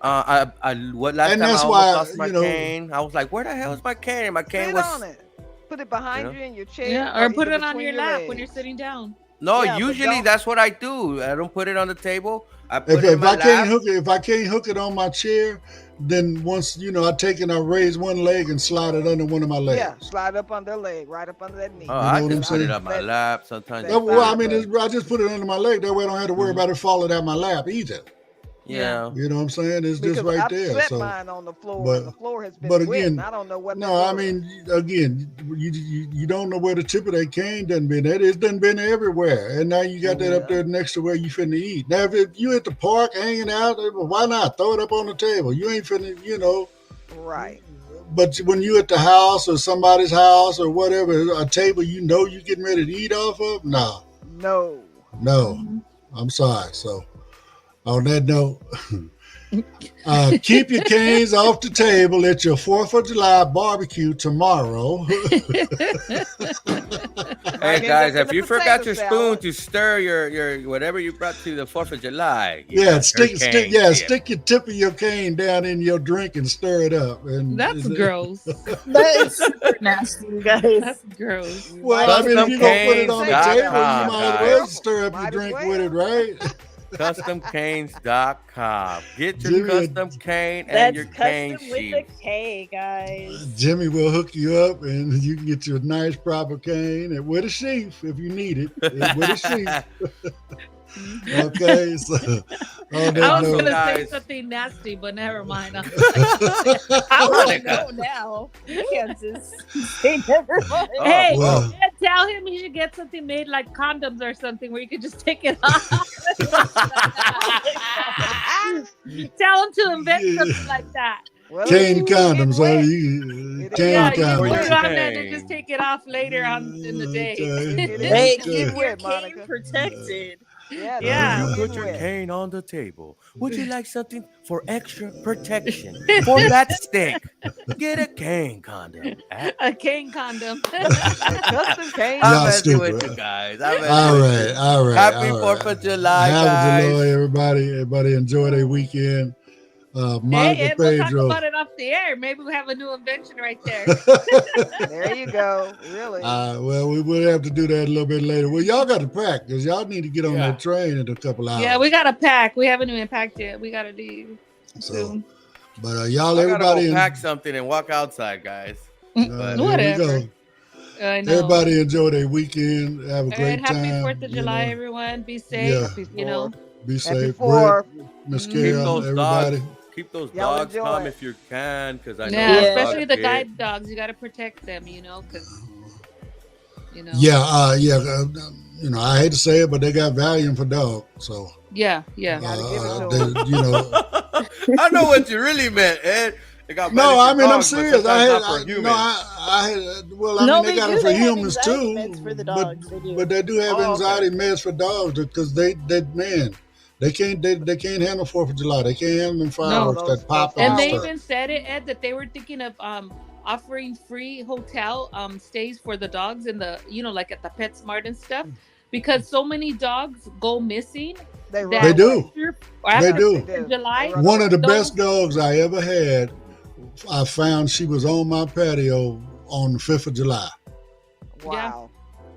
Last And time I that's almost why, lost my you know- cane. I was like, where the hell is my cane? And my cane Sit was on it. Put it behind You know? you in your chair. Yeah, or put either it on between your lap when you're legs. sitting down. no. Yeah, but Usually don't- that's what I do. I don't put it on the table. I put If, it in if my I can't lap. hook it on my chair, then once I take it, I raise one leg and slide it under one of my legs. Yeah, slide up on their leg, right up under that knee. Oh, know I what I'm just put it saying? on my Let- lap. Sometimes. let- it's Well, I fine, mean, but- I just put it under my leg. That way I don't have to worry about it falling out my lap either. yeah. You know what I'm saying? It's Because just right I've there. set So, mine on the floor, but- and the floor has been but wet, again, and I don't know what. no, I mean, again, you don't know where the tip of that cane done been. It's done been everywhere, and now you got that up Yeah. there next to where you finna eat. Now, if you at the park hanging out, why not throw it up on the table? You ain't finna, right. But when you at the house or somebody's house or whatever, a table you know you getting ready to eat off of, no, No. I'm sorry. So, on that note. Keep your canes off the table at your 4th of July barbecue tomorrow. Hey End guys, up in if the you forgot potato your spoon salad. to stir your whatever you brought to the 4th of July, you Yeah, got your cane stick your tip of your cane down in your drink and stir it up. And That's gross. That is super nasty, you guys. That's gross. Well, I mean, if you're gonna put it on the CustomCanes.com, table, you might as well guys. stir up your Might as drink well. with it, right? CustomCanes.com. Get your Jimmy, custom cane and That's your cane custom with sheet. a K, guys. Jimmy will hook you up, and you can get you a nice proper cane and with a sheath if you need it. With a sheath. Okay, so on that I was note, gonna say guys. something nasty, but never mind. I want to Monica. know now. You can't just say never mind. Oh, Hey, well. yeah, tell him he should get something made like condoms or something where you could just take it off. Tell him to invent Yeah. something like that. Well, cane it's condoms, getting wet. you It cane Yeah, is. you can put condoms. it on there and Cane. then just take it off later on in the day. Okay. It is Hey, getting keep your wet, cane Monica. protected. Yeah, Yeah. to Put begin your with. cane on the table. Would you like something for extra protection for that stink? Get a cane condom. A cane condom. A custom cane. I'm Y'all messing with stupid. you guys. I'm messing All with right, you. all right. Happy all 4th right. of July, Happy guys. July, everybody. Everybody enjoy their weekend. Hey, Monica and we'll talk Pedro. about it off the air. Maybe we have a new invention right there. There you go. Really. Well, we will have to do that a little bit later. Well, y'all got to pack because y'all need to get on Yeah. that train in a couple hours. Yeah, we got to pack. We haven't even packed yet. We got to leave So, soon. but y'all, I gotta everybody, go pack something and walk outside, guys. there Whatever. we go. I know. Everybody enjoy their weekend. Have a All right, great happy time. 4th of July, everyone. Be safe. Yeah. Happy You know, 4th. Be Happy safe. 4th. Miss Mhm. Keep Carol, those everybody. dogs. Keep those Y'all dogs enjoy calm it. if you can, because I know yeah, Yeah. especially dogs the bit. guide dogs. You got to protect them, you know, because, you know. Yeah, you know, I hate to say it, but they got Valium for dogs. So, Yeah. Gotta give it to 'em. you know. I know what you really meant, Ed. They got No, medicine I mean, I'm dogs, but serious. sometimes not for I humans. well, I No, mean, they they got do. them for They have humans anxiety too. meds for the but, dogs. They do. but they do have Oh, okay. anxiety meds for dogs because they man, they can't handle 4th of July. They can't handle them fireworks those- that pop those And and they stuff. even said it, Ed, that they were thinking of offering free hotel stays for the dogs in the, you know, like at the PetSmart and stuff, because so many dogs go missing. They that They do. after They do. 4th of July. They run One of the those- best dogs I ever had, I found she was on my patio on the 5th of July. Wow.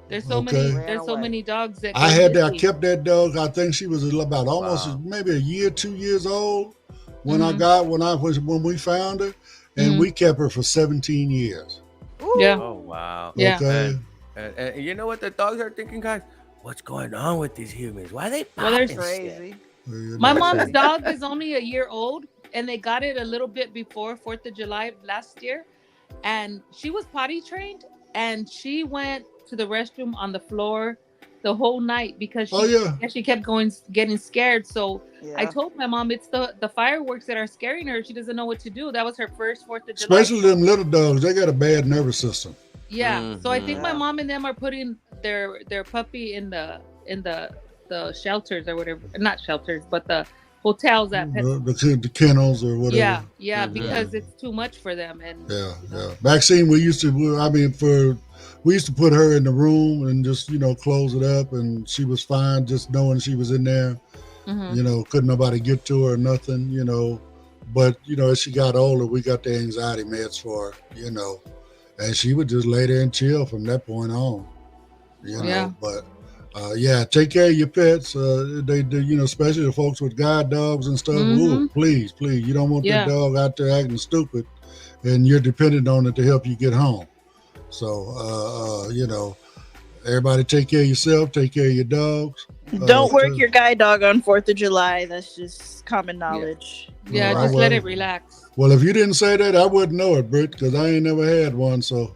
There's so Okay. there's so Ran away. many dogs that I go missing. kept that dog. I think she was about almost Wow. maybe a year, 2 years old when Mhm. when we found her, and Mhm. we kept her for 17 years. Ooh. Yeah. Oh wow. Yeah. Okay. And you know what the dogs are thinking, guys? What's going on with these humans? Why are they Well, there's popping shit? Crazy. My mom's dog is only a year old, and they got it a little bit before 4th of July last year. And she was potty trained, and she went to the restroom on the floor the whole night because she kept getting scared. So Yeah. I told my mom, it's the fireworks that are scaring her. She doesn't know what to do. That was her first 4th of July. Especially them little dogs, they got a bad nervous system. Yeah. So I think my Yeah. mom and them are putting their puppy in the shelters or whatever. Not shelters, but the hotels at pet. The kennels or whatever. Yeah, yeah, Mhm. because it's too much for them. And Yeah. Maxine, we used to put her in the room and just, you know, close it up, and she was fine just knowing she was in there. Mhm. You know, couldn't nobody get to her or nothing, you know. But, you know, as she got older, we got the anxiety meds for her, you know. And she would just lay there and chill from that point on, you know. Yeah. But, take care of your pets. They you know, especially the folks with guide dogs and stuff. Ooh, please. You don't want that dog out there acting stupid, and you're dependent on it to help you get home. So, you know, everybody take care of yourself, take care of your dogs. Don't work your guide dog on 4th of July. That's just common knowledge. yeah, Well, just well- let it relax. Well, if you didn't say that, I wouldn't know it, Britt, because I ain't never had one. So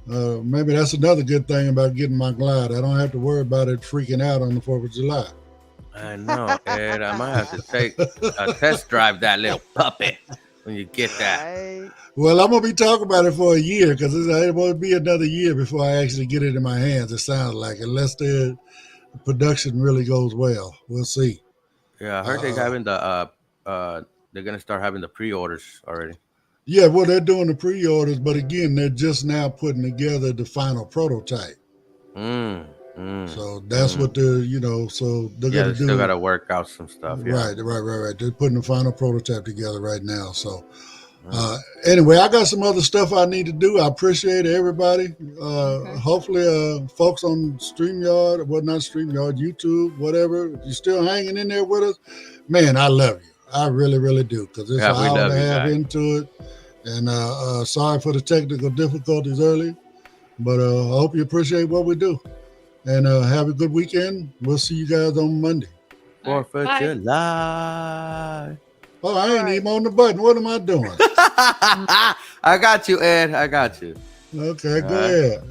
maybe that's another good thing about getting my Glide. I don't have to worry about it freaking out on the 4th of July. I know, Ed. I might have to take a test drive that little puppy when you get that. Right. Well, I'm going to be talking about it for a year because it won't be another year before I actually get it in my hands, it sounds like, unless the production really goes well. We'll see. Yeah, I heard they're having they're gonna start having the pre-orders already. Yeah, well, they're doing the pre-orders, but again, they're just now putting together the final prototype. So that's what they're, you know, so they're Yeah, going they to do. still gotta work out some stuff. Yeah. Right. They're putting the final prototype together right now. So anyway, I got some other stuff I need to do. I appreciate everybody. Hopefully, folks on StreamYard, well, not StreamYard, YouTube, whatever, if you're still hanging in there with us, man, I love you. I really, really do, because it's an Yeah, we hour and love a you, half guys. into it. And sorry for the technical difficulties early, but I hope you appreciate what we do. And have a good weekend. We'll see you guys on Monday. 4th of Bye. July. Oh, I ain't even on the button. What am I doing? I got you, Ed. I got you. Okay, go All right. ahead.